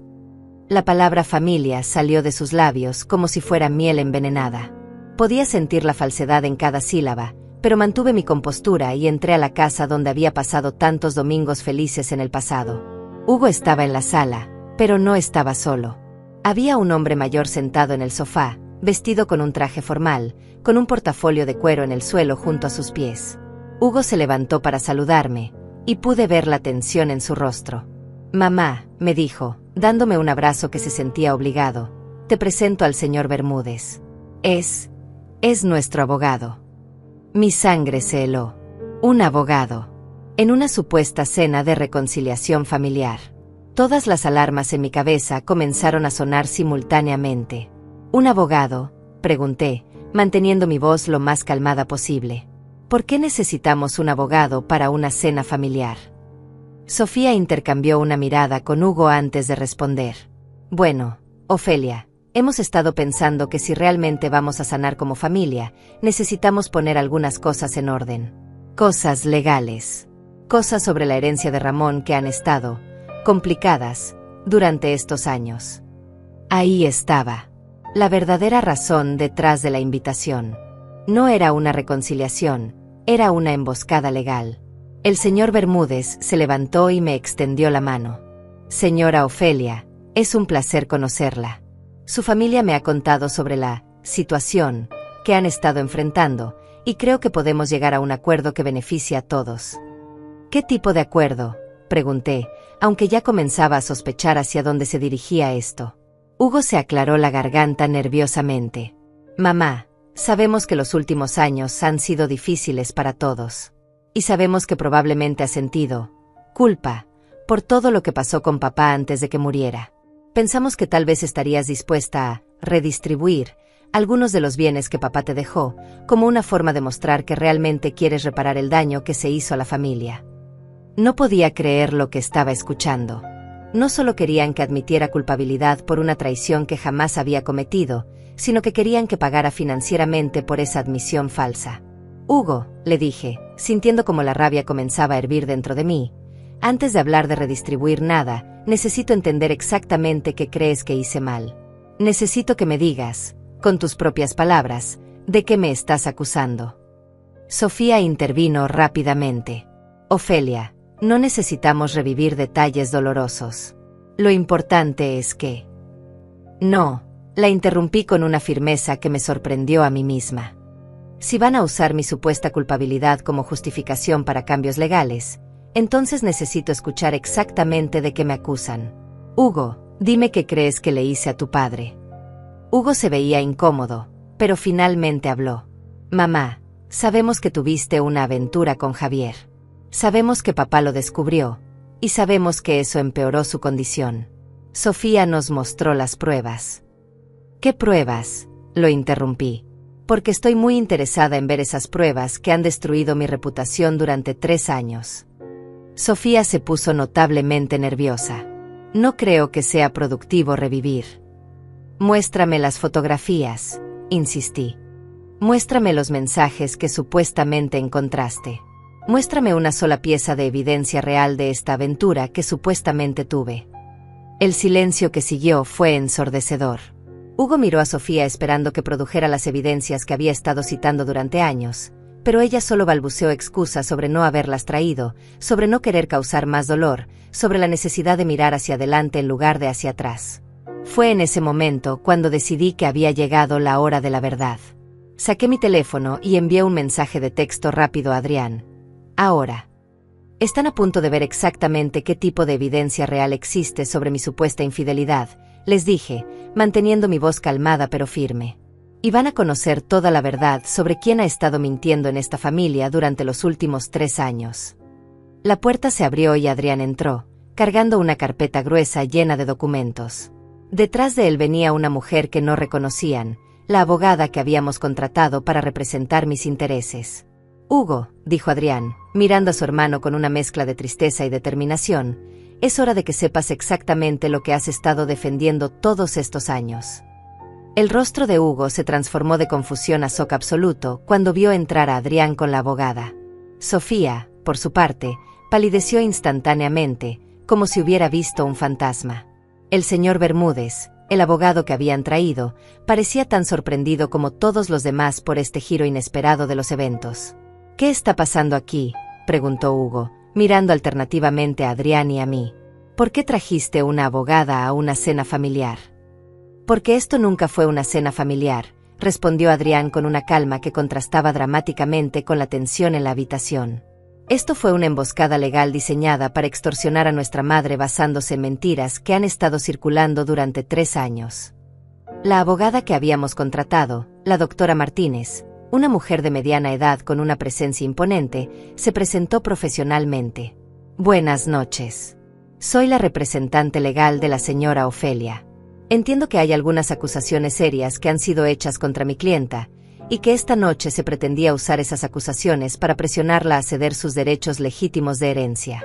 La palabra familia salió de sus labios como si fuera miel envenenada. Podía sentir la falsedad en cada sílaba, pero mantuve mi compostura y entré a la casa donde había pasado tantos domingos felices en el pasado. Hugo estaba en la sala, pero no estaba solo. Había un hombre mayor sentado en el sofá, vestido con un traje formal, con un portafolio de cuero en el suelo junto a sus pies. Hugo se levantó para saludarme, y pude ver la tensión en su rostro. «Mamá», me dijo, dándome un abrazo que se sentía obligado, «te presento al señor Bermúdez. Es nuestro abogado». Mi sangre se heló. Un abogado. En una supuesta cena de reconciliación familiar. Todas las alarmas en mi cabeza comenzaron a sonar simultáneamente. ¿Un abogado?, pregunté, manteniendo mi voz lo más calmada posible. ¿Por qué necesitamos un abogado para una cena familiar? Sofía intercambió una mirada con Hugo antes de responder. Bueno, Ofelia, hemos estado pensando que si realmente vamos a sanar como familia, necesitamos poner algunas cosas en orden. Cosas legales. Cosas sobre la herencia de Ramón que han estado complicadas durante estos años. Ahí estaba. La verdadera razón detrás de la invitación. No era una reconciliación, era una emboscada legal. El señor Bermúdez se levantó y me extendió la mano. Señora Ofelia, es un placer conocerla. Su familia me ha contado sobre la situación que han estado enfrentando, y creo que podemos llegar a un acuerdo que beneficie a todos. ¿Qué tipo de acuerdo?, pregunté, aunque ya comenzaba a sospechar hacia dónde se dirigía esto. Hugo se aclaró la garganta nerviosamente. Mamá, sabemos que los últimos años han sido difíciles para todos. Y sabemos que probablemente has sentido culpa por todo lo que pasó con papá antes de que muriera. Pensamos que tal vez estarías dispuesta a redistribuir algunos de los bienes que papá te dejó, como una forma de mostrar que realmente quieres reparar el daño que se hizo a la familia. No podía creer lo que estaba escuchando. No solo querían que admitiera culpabilidad por una traición que jamás había cometido, sino que querían que pagara financieramente por esa admisión falsa. Hugo, le dije, sintiendo como la rabia comenzaba a hervir dentro de mí, antes de hablar de redistribuir nada, necesito entender exactamente qué crees que hice mal. Necesito que me digas, con tus propias palabras, de qué me estás acusando. Sofía intervino rápidamente. Ofelia, no necesitamos revivir detalles dolorosos. Lo importante es que... No, la interrumpí con una firmeza que me sorprendió a mí misma. Si van a usar mi supuesta culpabilidad como justificación para cambios legales, entonces necesito escuchar exactamente de qué me acusan. Hugo, dime qué crees que le hice a tu padre. Hugo se veía incómodo, pero finalmente habló. Mamá, sabemos que tuviste una aventura con Javier. Sabemos que papá lo descubrió, y sabemos que eso empeoró su condición. Sofía nos mostró las pruebas. ¿Qué pruebas?, lo interrumpí. Porque estoy muy interesada en ver esas pruebas que han destruido mi reputación durante 3 años. Sofía se puso notablemente nerviosa. No creo que sea productivo revivir. Muéstrame las fotografías, insistí. Muéstrame los mensajes que supuestamente encontraste. Muéstrame una sola pieza de evidencia real de esta aventura que supuestamente tuve. El silencio que siguió fue ensordecedor. Hugo miró a Sofía esperando que produjera las evidencias que había estado citando durante años, pero ella solo balbuceó excusas sobre no haberlas traído, sobre no querer causar más dolor, sobre la necesidad de mirar hacia adelante en lugar de hacia atrás. Fue en ese momento cuando decidí que había llegado la hora de la verdad. Saqué mi teléfono y envié un mensaje de texto rápido a Adrián. Ahora. Están a punto de ver exactamente qué tipo de evidencia real existe sobre mi supuesta infidelidad, les dije, manteniendo mi voz calmada pero firme. Y van a conocer toda la verdad sobre quién ha estado mintiendo en esta familia durante los últimos 3 años. La puerta se abrió y Adrián entró, cargando una carpeta gruesa llena de documentos. Detrás de él venía una mujer que no reconocían, la abogada que habíamos contratado para representar mis intereses. Hugo, dijo Adrián, mirando a su hermano con una mezcla de tristeza y determinación, es hora de que sepas exactamente lo que has estado defendiendo todos estos años. El rostro de Hugo se transformó de confusión a shock absoluto cuando vio entrar a Adrián con la abogada. Sofía, por su parte, palideció instantáneamente, como si hubiera visto un fantasma. El señor Bermúdez, el abogado que habían traído, parecía tan sorprendido como todos los demás por este giro inesperado de los eventos. «¿Qué está pasando aquí?», preguntó Hugo, mirando alternativamente a Adrián y a mí. «¿Por qué trajiste una abogada a una cena familiar?». «Porque esto nunca fue una cena familiar», respondió Adrián con una calma que contrastaba dramáticamente con la tensión en la habitación. «Esto fue una emboscada legal diseñada para extorsionar a nuestra madre basándose en mentiras que han estado circulando durante 3 años. La abogada que habíamos contratado, la doctora Martínez, una mujer de mediana edad con una presencia imponente, se presentó profesionalmente. Buenas noches. Soy la representante legal de la señora Ofelia. Entiendo que hay algunas acusaciones serias que han sido hechas contra mi clienta, y que esta noche se pretendía usar esas acusaciones para presionarla a ceder sus derechos legítimos de herencia».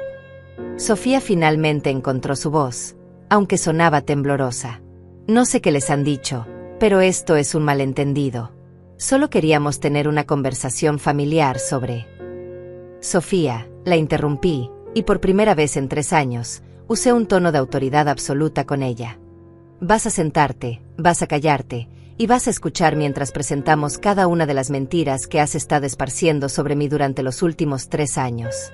Sofía finalmente encontró su voz, aunque sonaba temblorosa. «No sé qué les han dicho, pero esto es un malentendido. Solo queríamos tener una conversación familiar sobre…». «Sofía», la interrumpí, y por primera vez en 3 años, usé un tono de autoridad absoluta con ella. «Vas a sentarte, vas a callarte, y vas a escuchar mientras presentamos cada una de las mentiras que has estado esparciendo sobre mí durante los últimos 3 años».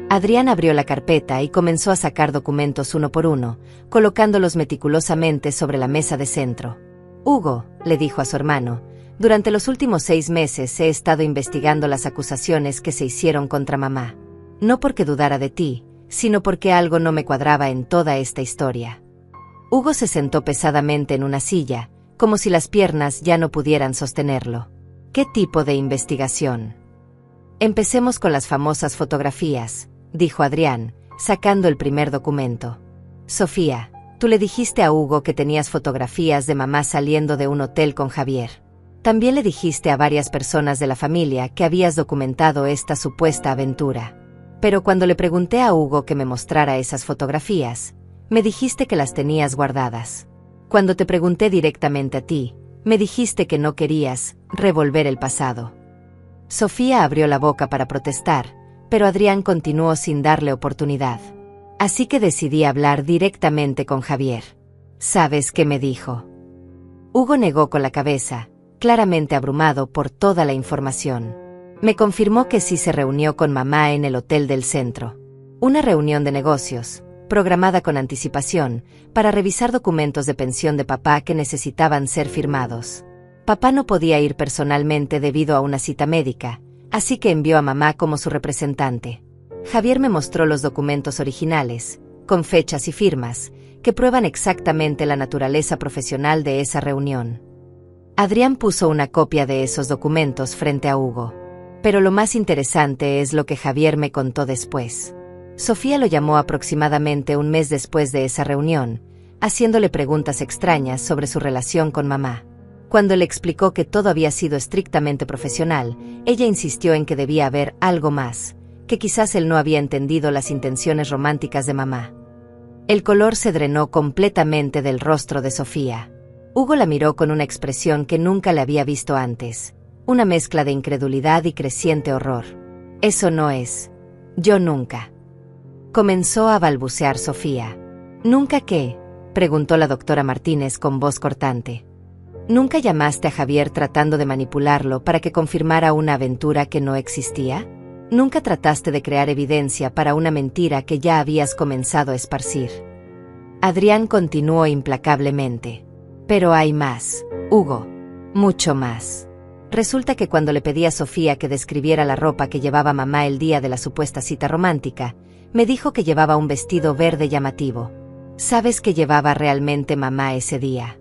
Adrián abrió la carpeta y comenzó a sacar documentos uno por uno, colocándolos meticulosamente sobre la mesa de centro. «Hugo», le dijo a su hermano, «durante los últimos 6 meses he estado investigando las acusaciones que se hicieron contra mamá. No porque dudara de ti, sino porque algo no me cuadraba en toda esta historia». Hugo se sentó pesadamente en una silla, como si las piernas ya no pudieran sostenerlo. «¿Qué tipo de investigación?». «Empecemos con las famosas fotografías», dijo Adrián, sacando el primer documento. «Sofía, tú le dijiste a Hugo que tenías fotografías de mamá saliendo de un hotel con Javier. También le dijiste a varias personas de la familia que habías documentado esta supuesta aventura. Pero cuando le pregunté a Hugo que me mostrara esas fotografías, me dijiste que las tenías guardadas. Cuando te pregunté directamente a ti, me dijiste que no querías revolver el pasado». Sofía abrió la boca para protestar, pero Adrián continuó sin darle oportunidad. Así que decidí hablar directamente con Javier. ¿Sabes qué me dijo? Hugo negó con la cabeza, claramente abrumado por toda la información. Me confirmó que sí se reunió con mamá en el hotel del centro. Una reunión de negocios, programada con anticipación, para revisar documentos de pensión de papá que necesitaban ser firmados. Papá no podía ir personalmente debido a una cita médica, así que envió a mamá como su representante. Javier me mostró los documentos originales, con fechas y firmas, que prueban exactamente la naturaleza profesional de esa reunión. Adrián puso una copia de esos documentos frente a Hugo. Pero lo más interesante es lo que Javier me contó después. Sofía lo llamó aproximadamente un mes después de esa reunión, haciéndole preguntas extrañas sobre su relación con mamá. Cuando le explicó que todo había sido estrictamente profesional, ella insistió en que debía haber algo más, que quizás él no había entendido las intenciones románticas de mamá. El color se drenó completamente del rostro de Sofía. Hugo la miró con una expresión que nunca le había visto antes, una mezcla de incredulidad y creciente horror. «Eso no es. Yo nunca». Comenzó a balbucear Sofía. «¿Nunca qué?», preguntó la doctora Martínez con voz cortante. «¿Nunca llamaste a Javier tratando de manipularlo para que confirmara una aventura que no existía? ¿Nunca trataste de crear evidencia para una mentira que ya habías comenzado a esparcir?». Adrián continuó implacablemente. «Pero hay más, Hugo. Mucho más. Resulta que cuando le pedí a Sofía que describiera la ropa que llevaba mamá el día de la supuesta cita romántica, me dijo que llevaba un vestido verde llamativo. ¿Sabes qué llevaba realmente mamá ese día?».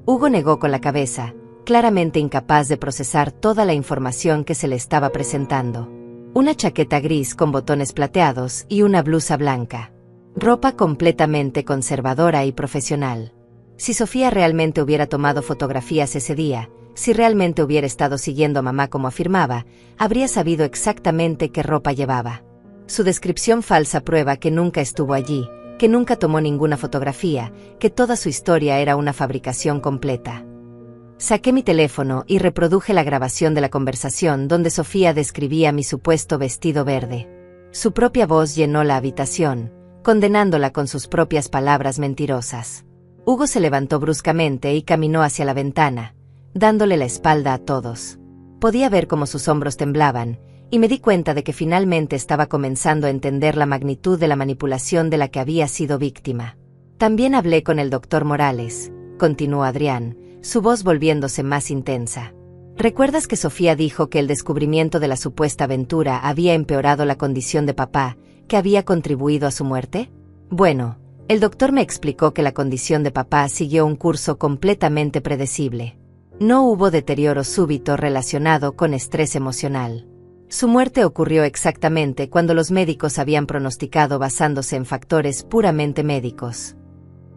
Hugo negó con la cabeza, claramente incapaz de procesar toda la información que se le estaba presentando. Una chaqueta gris con botones plateados y una blusa blanca. Ropa completamente conservadora y profesional. Si Sofía realmente hubiera tomado fotografías ese día, si realmente hubiera estado siguiendo a mamá como afirmaba, habría sabido exactamente qué ropa llevaba. Su descripción falsa prueba que nunca estuvo allí, que nunca tomó ninguna fotografía, que toda su historia era una fabricación completa. Saqué mi teléfono y reproduje la grabación de la conversación donde Sofía describía mi supuesto vestido verde. Su propia voz llenó la habitación, condenándola con sus propias palabras mentirosas. Hugo se levantó bruscamente y caminó hacia la ventana, dándole la espalda a todos. Podía ver cómo sus hombros temblaban, y me di cuenta de que finalmente estaba comenzando a entender la magnitud de la manipulación de la que había sido víctima. También hablé con el doctor Morales, continuó Adrián, su voz volviéndose más intensa. ¿Recuerdas que Sofía dijo que el descubrimiento de la supuesta aventura había empeorado la condición de papá, que había contribuido a su muerte? Bueno, el doctor me explicó que la condición de papá siguió un curso completamente predecible. No hubo deterioro súbito relacionado con estrés emocional. Su muerte ocurrió exactamente cuando los médicos habían pronosticado basándose en factores puramente médicos.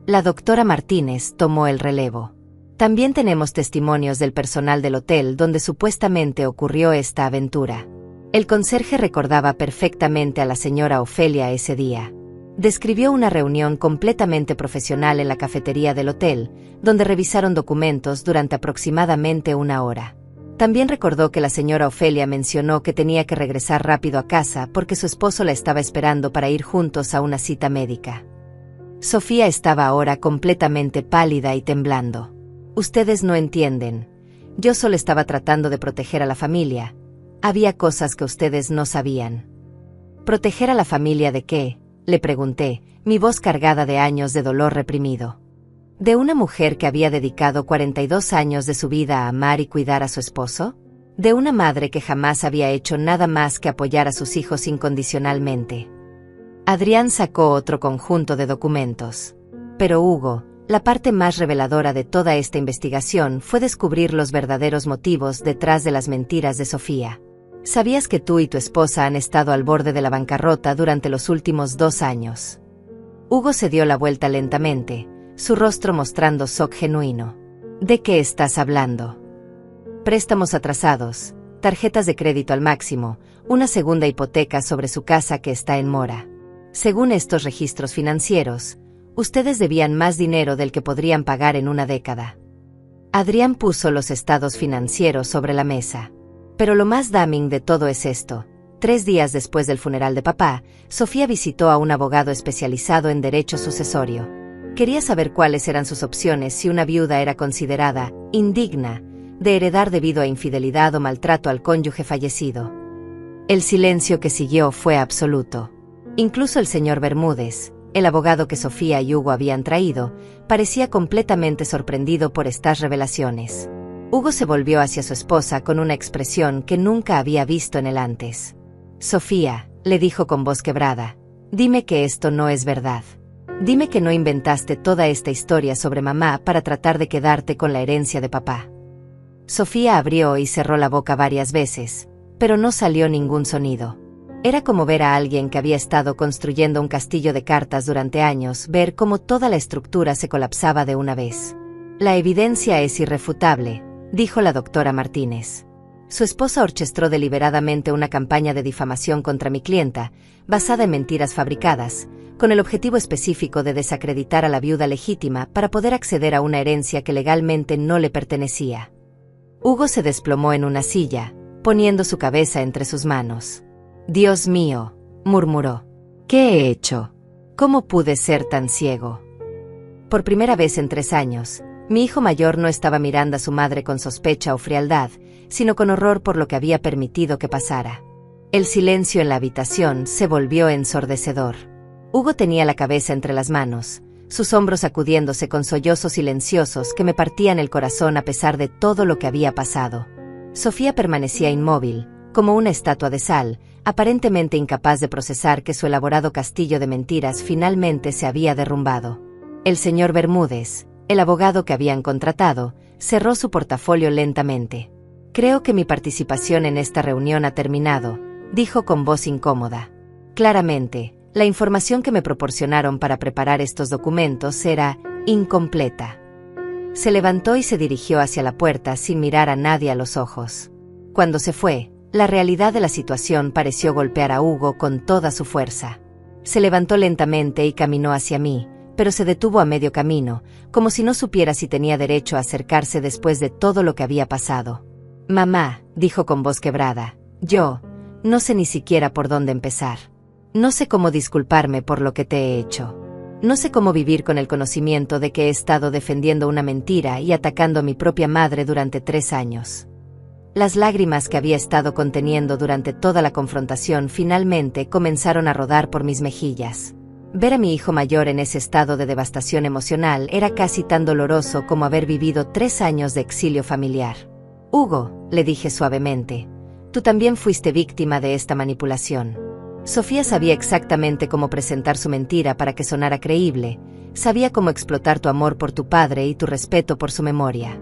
La doctora Martínez tomó el relevo. También tenemos testimonios del personal del hotel donde supuestamente ocurrió esta aventura. El conserje recordaba perfectamente a la señora Ofelia ese día. Describió una reunión completamente profesional en la cafetería del hotel, donde revisaron documentos durante aproximadamente 1 hora. También recordó que la señora Ofelia mencionó que tenía que regresar rápido a casa porque su esposo la estaba esperando para ir juntos a una cita médica. Sofía estaba ahora completamente pálida y temblando. Ustedes no entienden. Yo solo estaba tratando de proteger a la familia. Había cosas que ustedes no sabían. ¿Proteger a la familia de qué?, le pregunté, mi voz cargada de años de dolor reprimido. ¿De una mujer que había dedicado 42 años de su vida a amar y cuidar a su esposo? ¿De una madre que jamás había hecho nada más que apoyar a sus hijos incondicionalmente? Adrián sacó otro conjunto de documentos. Pero Hugo, la parte más reveladora de toda esta investigación fue descubrir los verdaderos motivos detrás de las mentiras de Sofía. ¿Sabías que tú y tu esposa han estado al borde de la bancarrota durante los últimos 2 años? Hugo se dio la vuelta lentamente, su rostro mostrando shock genuino. ¿De qué estás hablando? Préstamos atrasados, tarjetas de crédito al máximo, una segunda hipoteca sobre su casa que está en mora. Según estos registros financieros, ustedes debían más dinero del que podrían pagar en 1 década. Adrián puso los estados financieros sobre la mesa. Pero lo más damning de todo es esto. 3 días después del funeral de papá, Sofía visitó a un abogado especializado en derecho sucesorio. Quería saber cuáles eran sus opciones si una viuda era considerada indigna de heredar debido a infidelidad o maltrato al cónyuge fallecido. El silencio que siguió fue absoluto. Incluso el señor Bermúdez, el abogado que Sofía y Hugo habían traído, parecía completamente sorprendido por estas revelaciones. Hugo se volvió hacia su esposa con una expresión que nunca había visto en él antes. Sofía, le dijo con voz quebrada, dime que esto no es verdad. Dime que no inventaste toda esta historia sobre mamá para tratar de quedarte con la herencia de papá. Sofía abrió y cerró la boca varias veces, pero no salió ningún sonido. Era como ver a alguien que había estado construyendo un castillo de cartas durante años, ver cómo toda la estructura se colapsaba de una vez. La evidencia es irrefutable, dijo la doctora Martínez. Su esposa orquestó deliberadamente una campaña de difamación contra mi clienta, basada en mentiras fabricadas, con el objetivo específico de desacreditar a la viuda legítima para poder acceder a una herencia que legalmente no le pertenecía. Hugo se desplomó en una silla, poniendo su cabeza entre sus manos. Dios mío, murmuró. ¿Qué he hecho? ¿Cómo pude ser tan ciego? Por primera vez en 3 años, mi hijo mayor no estaba mirando a su madre con sospecha o frialdad, sino con horror por lo que había permitido que pasara. El silencio en la habitación se volvió ensordecedor. Hugo tenía la cabeza entre las manos, sus hombros sacudiéndose con sollozos silenciosos que me partían el corazón a pesar de todo lo que había pasado. Sofía permanecía inmóvil, como una estatua de sal, aparentemente incapaz de procesar que su elaborado castillo de mentiras finalmente se había derrumbado. El señor Bermúdez, el abogado que habían contratado, cerró su portafolio lentamente. Creo que mi participación en esta reunión ha terminado, dijo con voz incómoda. Claramente, la información que me proporcionaron para preparar estos documentos era incompleta. Se levantó y se dirigió hacia la puerta sin mirar a nadie a los ojos. Cuando se fue, la realidad de la situación pareció golpear a Hugo con toda su fuerza. Se levantó lentamente y caminó hacia mí, pero se detuvo a medio camino, como si no supiera si tenía derecho a acercarse después de todo lo que había pasado. «Mamá», dijo con voz quebrada, «yo no sé ni siquiera por dónde empezar. No sé cómo disculparme por lo que te he hecho. No sé cómo vivir con el conocimiento de que he estado defendiendo una mentira y atacando a mi propia madre durante 3 años». Las lágrimas que había estado conteniendo durante toda la confrontación finalmente comenzaron a rodar por mis mejillas. Ver a mi hijo mayor en ese estado de devastación emocional era casi tan doloroso como haber vivido 3 años de exilio familiar. «Hugo», le dije suavemente, «tú también fuiste víctima de esta manipulación». Sofía sabía exactamente cómo presentar su mentira para que sonara creíble, sabía cómo explotar tu amor por tu padre y tu respeto por su memoria.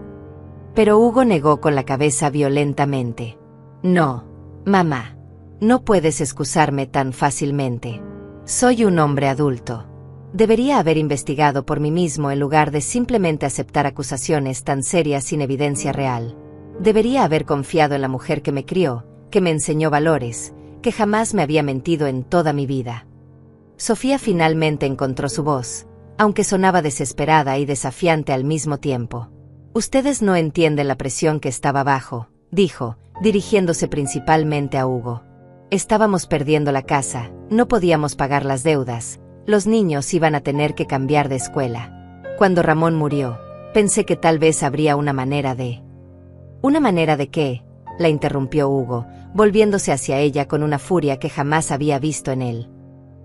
Pero Hugo negó con la cabeza violentamente. «No, mamá. No puedes excusarme tan fácilmente. Soy un hombre adulto. Debería haber investigado por mí mismo en lugar de simplemente aceptar acusaciones tan serias sin evidencia real. Debería haber confiado en la mujer que me crió, que me enseñó valores, que jamás me había mentido en toda mi vida». Sofía finalmente encontró su voz, aunque sonaba desesperada y desafiante al mismo tiempo. «Ustedes no entienden la presión que estaba bajo», dijo, dirigiéndose principalmente a Hugo. «Estábamos perdiendo la casa, no podíamos pagar las deudas, los niños iban a tener que cambiar de escuela. Cuando Ramón murió, pensé que tal vez habría una manera de...». «¿Una manera de qué?», la interrumpió Hugo, volviéndose hacia ella con una furia que jamás había visto en él.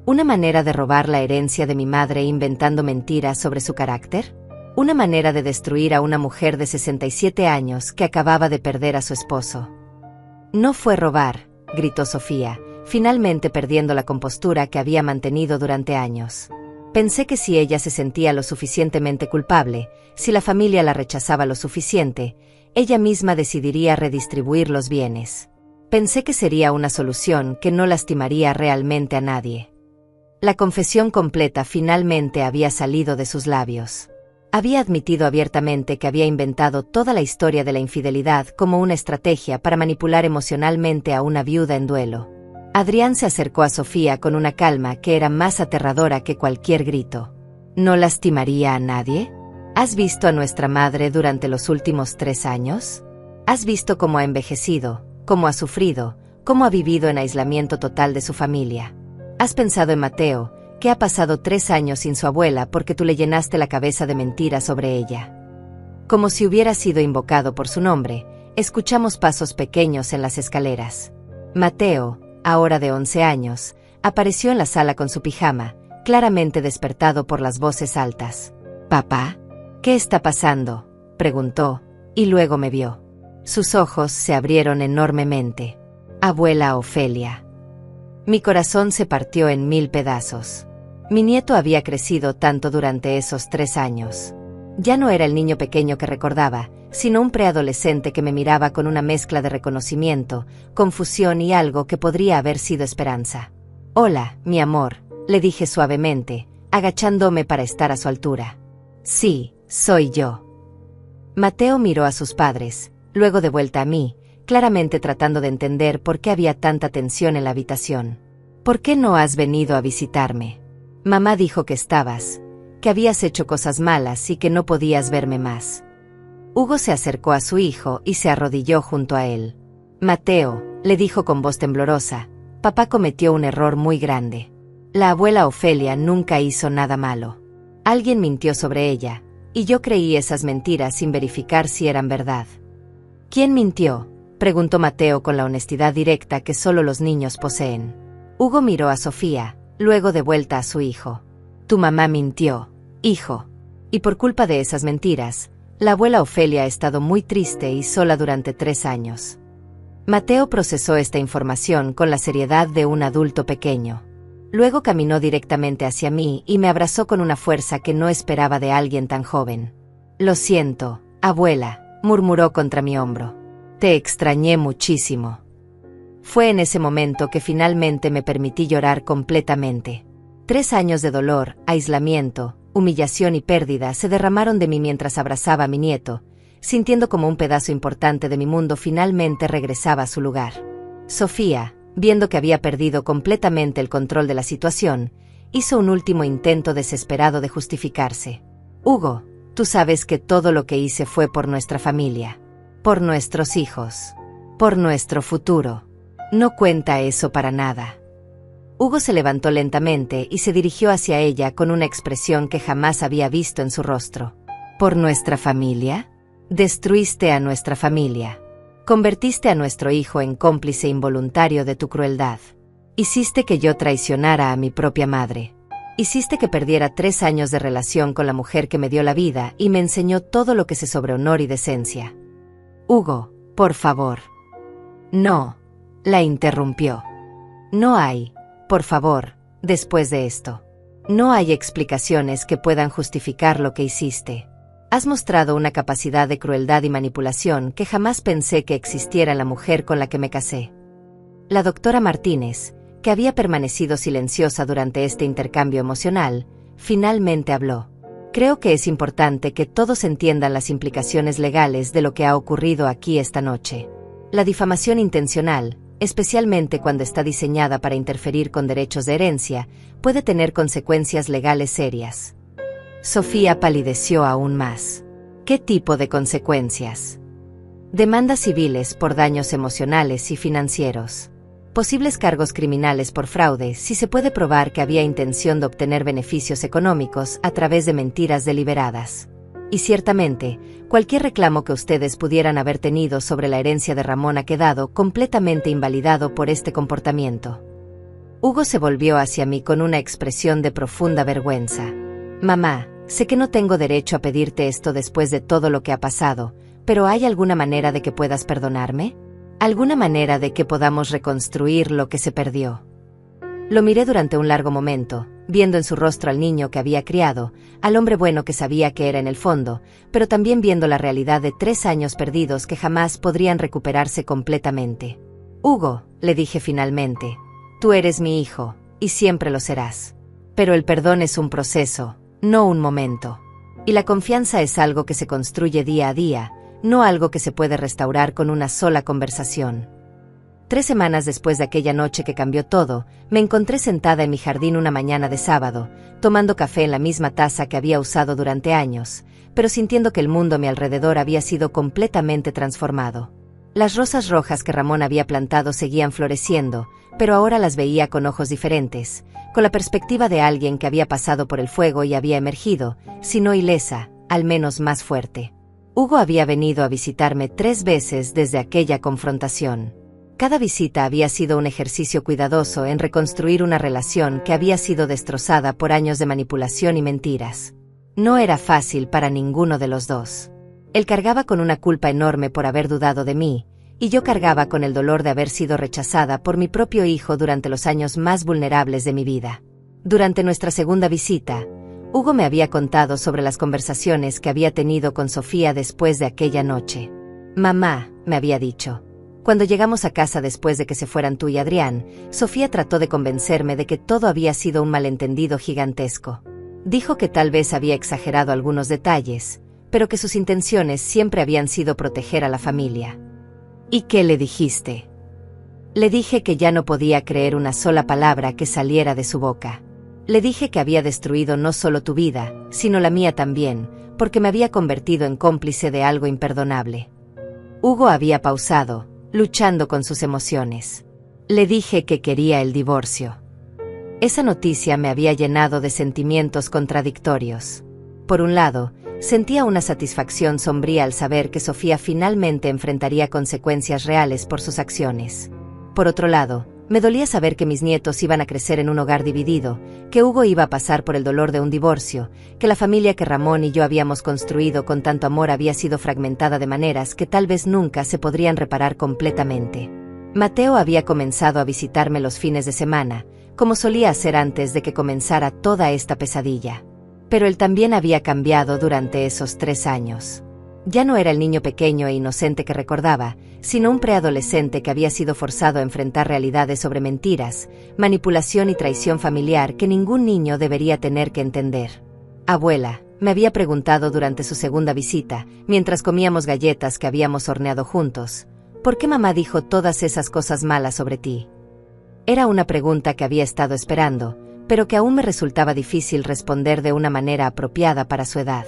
«¿Una manera de robar la herencia de mi madre inventando mentiras sobre su carácter? ¿Una manera de destruir a una mujer de 67 años que acababa de perder a su esposo?» «No fue robar», gritó Sofía, finalmente perdiendo la compostura que había mantenido durante años. «Pensé que si ella se sentía lo suficientemente culpable, si la familia la rechazaba lo suficiente, ella misma decidiría redistribuir los bienes. Pensé que sería una solución que no lastimaría realmente a nadie». La confesión completa finalmente había salido de sus labios. Había admitido abiertamente que había inventado toda la historia de la infidelidad como una estrategia para manipular emocionalmente a una viuda en duelo. Adrián se acercó a Sofía con una calma que era más aterradora que cualquier grito. «¿No lastimaría a nadie? ¿Has visto a nuestra madre durante los últimos 3 años? ¿Has visto cómo ha envejecido, cómo ha sufrido, cómo ha vivido en aislamiento total de su familia? ¿Has pensado en Mateo, que ha pasado 3 años sin su abuela porque tú le llenaste la cabeza de mentiras sobre ella?» Como si hubiera sido invocado por su nombre, escuchamos pasos pequeños en las escaleras. Mateo, ahora de 11 años, apareció en la sala con su pijama, claramente despertado por las voces altas. «¿Papá? ¿Qué está pasando?», preguntó, y luego me vio. Sus ojos se abrieron enormemente. «Abuela Ofelia». Mi corazón se partió en 1000 pedazos. Mi nieto había crecido tanto durante esos 3 años. Ya no era el niño pequeño que recordaba, sino un preadolescente que me miraba con una mezcla de reconocimiento, confusión y algo que podría haber sido esperanza. «Hola, mi amor», le dije suavemente, agachándome para estar a su altura. «Sí, soy yo». Mateo miró a sus padres, luego de vuelta a mí, claramente tratando de entender por qué había tanta tensión en la habitación. «¿Por qué no has venido a visitarme? Mamá dijo que habías hecho cosas malas y que no podías verme más». Hugo se acercó a su hijo y se arrodilló junto a él. «Mateo», le dijo con voz temblorosa, «papá cometió un error muy grande. La abuela Ofelia nunca hizo nada malo. Alguien mintió sobre ella, y yo creí esas mentiras sin verificar si eran verdad». «¿Quién mintió?», preguntó Mateo con la honestidad directa que solo los niños poseen. Hugo miró a Sofía, luego de vuelta a su hijo. «Tu mamá mintió, hijo. Y por culpa de esas mentiras, la abuela Ofelia ha estado muy triste y sola durante 3 años». Mateo procesó esta información con la seriedad de un adulto pequeño. Luego caminó directamente hacia mí y me abrazó con una fuerza que no esperaba de alguien tan joven. «Lo siento, abuela», murmuró contra mi hombro. «Te extrañé muchísimo». Fue en ese momento que finalmente me permití llorar completamente. 3 años de dolor, aislamiento, humillación y pérdida se derramaron de mí mientras abrazaba a mi nieto, sintiendo como un pedazo importante de mi mundo finalmente regresaba a su lugar. Sofía, viendo que había perdido completamente el control de la situación, hizo un último intento desesperado de justificarse. Hugo, tú sabes que todo lo que hice fue por nuestra familia, por nuestros hijos, por nuestro futuro. No cuenta eso para nada. Hugo se levantó lentamente y se dirigió hacia ella con una expresión que jamás había visto en su rostro. ¿Por nuestra familia? Destruiste a nuestra familia. Convertiste a nuestro hijo en cómplice involuntario de tu crueldad. Hiciste que yo traicionara a mi propia madre. Hiciste que perdiera 3 años de relación con la mujer que me dio la vida y me enseñó todo lo que sé sobre honor y decencia. Hugo, por favor. No, la interrumpió. No hay, por favor, después de esto. No hay explicaciones que puedan justificar lo que hiciste. Has mostrado una capacidad de crueldad y manipulación que jamás pensé que existiera en la mujer con la que me casé. La doctora Martínez, que había permanecido silenciosa durante este intercambio emocional, finalmente habló. Creo que es importante que todos entiendan las implicaciones legales de lo que ha ocurrido aquí esta noche. La difamación intencional, especialmente cuando está diseñada para interferir con derechos de herencia, puede tener consecuencias legales serias. Sofía palideció aún más. ¿Qué tipo de consecuencias? Demandas civiles por daños emocionales y financieros. Posibles cargos criminales por fraude si se puede probar que había intención de obtener beneficios económicos a través de mentiras deliberadas. Y ciertamente, cualquier reclamo que ustedes pudieran haber tenido sobre la herencia de Ramón ha quedado completamente invalidado por este comportamiento. Hugo se volvió hacia mí con una expresión de profunda vergüenza. Mamá, sé que no tengo derecho a pedirte esto después de todo lo que ha pasado, pero ¿hay alguna manera de que puedas perdonarme? ¿Alguna manera de que podamos reconstruir lo que se perdió? Lo miré durante un largo momento, viendo en su rostro al niño que había criado, al hombre bueno que sabía que era en el fondo, pero también viendo la realidad de 3 años perdidos que jamás podrían recuperarse completamente. Hugo, le dije finalmente, tú eres mi hijo, y siempre lo serás. Pero el perdón es un proceso, no un momento. Y la confianza es algo que se construye día a día, no algo que se puede restaurar con una sola conversación. 3 semanas después de aquella noche que cambió todo, me encontré sentada en mi jardín una mañana de sábado, tomando café en la misma taza que había usado durante años, pero sintiendo que el mundo a mi alrededor había sido completamente transformado. Las rosas rojas que Ramón había plantado seguían floreciendo, pero ahora las veía con ojos diferentes, con la perspectiva de alguien que había pasado por el fuego y había emergido, si no ilesa, al menos más fuerte. Hugo había venido a visitarme 3 veces desde aquella confrontación. Cada visita había sido un ejercicio cuidadoso en reconstruir una relación que había sido destrozada por años de manipulación y mentiras. No era fácil para ninguno de los dos. Él cargaba con una culpa enorme por haber dudado de mí, y yo cargaba con el dolor de haber sido rechazada por mi propio hijo durante los años más vulnerables de mi vida. Durante nuestra segunda visita, Hugo me había contado sobre las conversaciones que había tenido con Sofía después de aquella noche. Mamá, me había dicho. Cuando llegamos a casa después de que se fueran tú y Adrián, Sofía trató de convencerme de que todo había sido un malentendido gigantesco. Dijo que tal vez había exagerado algunos detalles, pero que sus intenciones siempre habían sido proteger a la familia. ¿Y qué le dijiste? Le dije que ya no podía creer una sola palabra que saliera de su boca. Le dije que había destruido no solo tu vida, sino la mía también, porque me había convertido en cómplice de algo imperdonable. Hugo había pausado, luchando con sus emociones. Le dije que quería el divorcio. Esa noticia me había llenado de sentimientos contradictorios. Por un lado, sentía una satisfacción sombría al saber que Sofía finalmente enfrentaría consecuencias reales por sus acciones. Por otro lado, me dolía saber que mis nietos iban a crecer en un hogar dividido, que Hugo iba a pasar por el dolor de un divorcio, que la familia que Ramón y yo habíamos construido con tanto amor había sido fragmentada de maneras que tal vez nunca se podrían reparar completamente. Mateo había comenzado a visitarme los fines de semana, como solía hacer antes de que comenzara toda esta pesadilla. Pero él también había cambiado durante esos 3 años. Ya no era el niño pequeño e inocente que recordaba, sino un preadolescente que había sido forzado a enfrentar realidades sobre mentiras, manipulación y traición familiar que ningún niño debería tener que entender. Abuela, me había preguntado durante su segunda visita, mientras comíamos galletas que habíamos horneado juntos, ¿por qué mamá dijo todas esas cosas malas sobre ti? Era una pregunta que había estado esperando, pero que aún me resultaba difícil responder de una manera apropiada para su edad.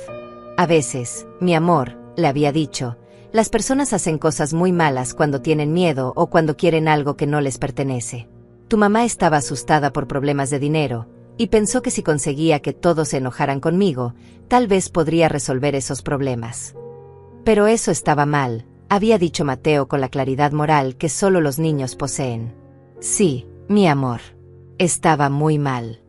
A veces, mi amor, le había dicho, las personas hacen cosas muy malas cuando tienen miedo o cuando quieren algo que no les pertenece. Tu mamá estaba asustada por problemas de dinero, y pensó que si conseguía que todos se enojaran conmigo, tal vez podría resolver esos problemas. Pero eso estaba mal, había dicho Mateo con la claridad moral que solo los niños poseen. Sí, mi amor. Estaba muy mal.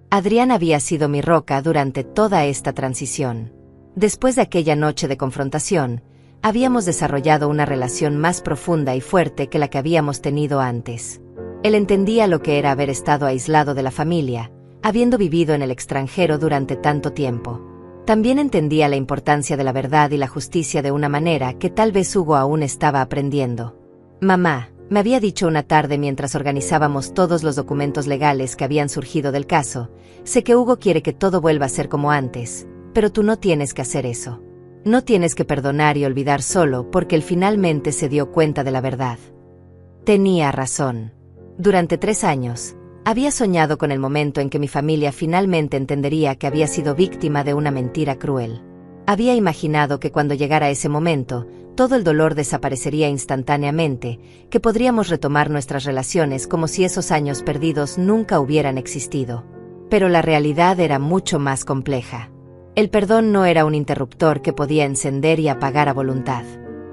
Adrián había sido mi roca durante toda esta transición. Después de aquella noche de confrontación, habíamos desarrollado una relación más profunda y fuerte que la que habíamos tenido antes. Él entendía lo que era haber estado aislado de la familia, habiendo vivido en el extranjero durante tanto tiempo. También entendía la importancia de la verdad y la justicia de una manera que tal vez Hugo aún estaba aprendiendo. Mamá, me había dicho una tarde mientras organizábamos todos los documentos legales que habían surgido del caso, sé que Hugo quiere que todo vuelva a ser como antes, pero tú no tienes que hacer eso. No tienes que perdonar y olvidar solo porque él finalmente se dio cuenta de la verdad. Tenía razón. Durante 3 años, había soñado con el momento en que mi familia finalmente entendería que había sido víctima de una mentira cruel. Había imaginado que cuando llegara ese momento, todo el dolor desaparecería instantáneamente, que podríamos retomar nuestras relaciones como si esos años perdidos nunca hubieran existido. Pero la realidad era mucho más compleja. El perdón no era un interruptor que podía encender y apagar a voluntad.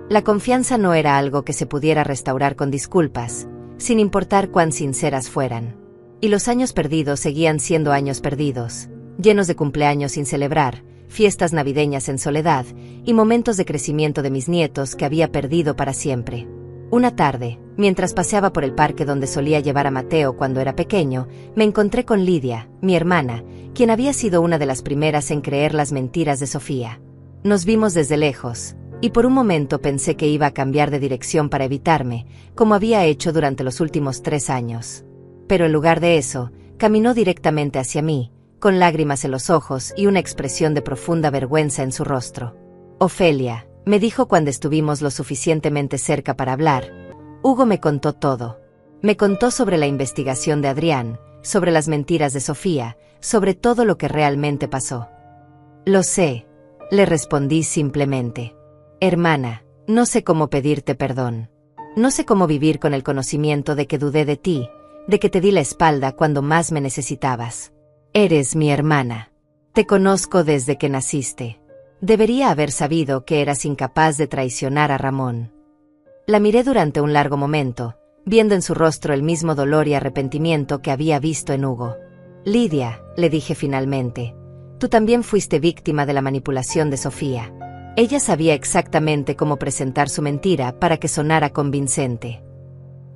La confianza no era algo que se pudiera restaurar con disculpas, sin importar cuán sinceras fueran. Y los años perdidos seguían siendo años perdidos, llenos de cumpleaños sin celebrar, fiestas navideñas en soledad y momentos de crecimiento de mis nietos que había perdido para siempre. Una tarde, mientras paseaba por el parque donde solía llevar a Mateo cuando era pequeño, me encontré con Lidia, mi hermana, quien había sido una de las primeras en creer las mentiras de Sofía. Nos vimos desde lejos, y por un momento pensé que iba a cambiar de dirección para evitarme, como había hecho durante los últimos 3 años. Pero en lugar de eso, caminó directamente hacia mí, con lágrimas en los ojos y una expresión de profunda vergüenza en su rostro. Ofelia, me dijo cuando estuvimos lo suficientemente cerca para hablar. Hugo me contó todo. Me contó sobre la investigación de Adrián, sobre las mentiras de Sofía, sobre todo lo que realmente pasó. Lo sé, le respondí simplemente. Hermana, no sé cómo pedirte perdón. No sé cómo vivir con el conocimiento de que dudé de ti, de que te di la espalda cuando más me necesitabas. Eres mi hermana. Te conozco desde que naciste. Debería haber sabido que eras incapaz de traicionar a Ramón. La miré durante un largo momento, viendo en su rostro el mismo dolor y arrepentimiento que había visto en Hugo. Lidia, le dije finalmente, tú también fuiste víctima de la manipulación de Sofía. Ella sabía exactamente cómo presentar su mentira para que sonara convincente.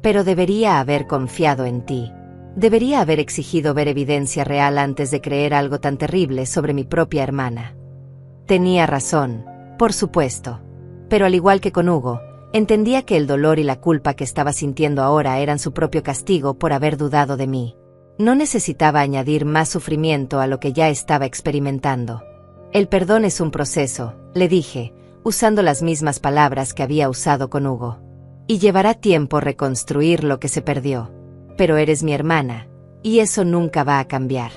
Pero debería haber confiado en ti. Debería haber exigido ver evidencia real antes de creer algo tan terrible sobre mi propia hermana. Tenía razón, por supuesto. Pero al igual que con Hugo, entendía que el dolor y la culpa que estaba sintiendo ahora eran su propio castigo por haber dudado de mí. No necesitaba añadir más sufrimiento a lo que ya estaba experimentando. El perdón es un proceso, le dije, usando las mismas palabras que había usado con Hugo. Y llevará tiempo reconstruir lo que se perdió. Pero eres mi hermana, y eso nunca va a cambiar.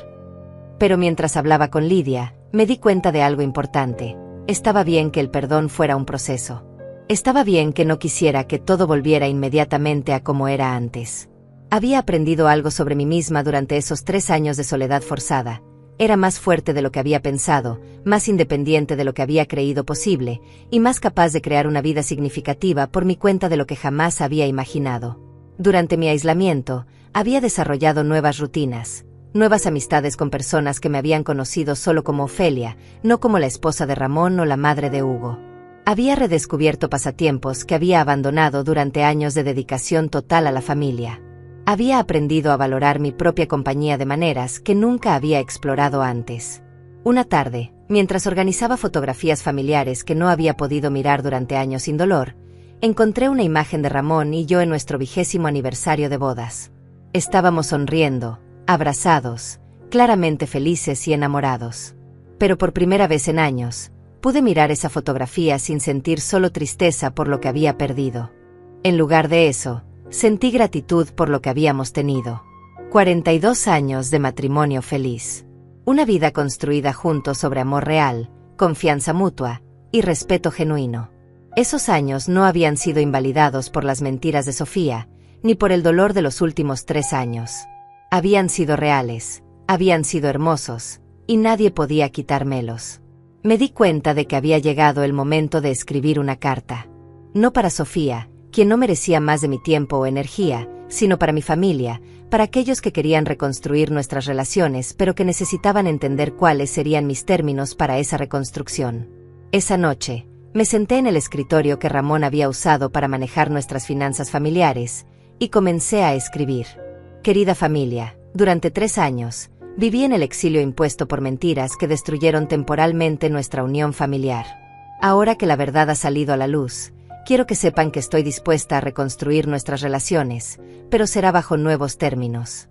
Pero mientras hablaba con Lidia, me di cuenta de algo importante. Estaba bien que el perdón fuera un proceso. Estaba bien que no quisiera que todo volviera inmediatamente a como era antes. Había aprendido algo sobre mí misma durante esos 3 años de soledad forzada. Era más fuerte de lo que había pensado, más independiente de lo que había creído posible, y más capaz de crear una vida significativa por mi cuenta de lo que jamás había imaginado. Durante mi aislamiento, había desarrollado nuevas rutinas, nuevas amistades con personas que me habían conocido solo como Ofelia, no como la esposa de Ramón o la madre de Hugo. Había redescubierto pasatiempos que había abandonado durante años de dedicación total a la familia. Había aprendido a valorar mi propia compañía de maneras que nunca había explorado antes. Una tarde, mientras organizaba fotografías familiares que no había podido mirar durante años sin dolor, encontré una imagen de Ramón y yo en nuestro 20º aniversario de bodas. Estábamos sonriendo, abrazados, claramente felices y enamorados. Pero por primera vez en años, pude mirar esa fotografía sin sentir solo tristeza por lo que había perdido. En lugar de eso, sentí gratitud por lo que habíamos tenido. 42 años de matrimonio feliz. Una vida construida juntos sobre amor real, confianza mutua y respeto genuino. Esos años no habían sido invalidados por las mentiras de Sofía, ni por el dolor de los últimos 3 años. Habían sido reales, habían sido hermosos, y nadie podía quitármelos. Me di cuenta de que había llegado el momento de escribir una carta. No para Sofía, quien no merecía más de mi tiempo o energía, sino para mi familia, para aquellos que querían reconstruir nuestras relaciones pero que necesitaban entender cuáles serían mis términos para esa reconstrucción. Esa noche, me senté en el escritorio que Ramón había usado para manejar nuestras finanzas familiares, y comencé a escribir. Querida familia, durante 3 años, viví en el exilio impuesto por mentiras que destruyeron temporalmente nuestra unión familiar. Ahora que la verdad ha salido a la luz, quiero que sepan que estoy dispuesta a reconstruir nuestras relaciones, pero será bajo nuevos términos.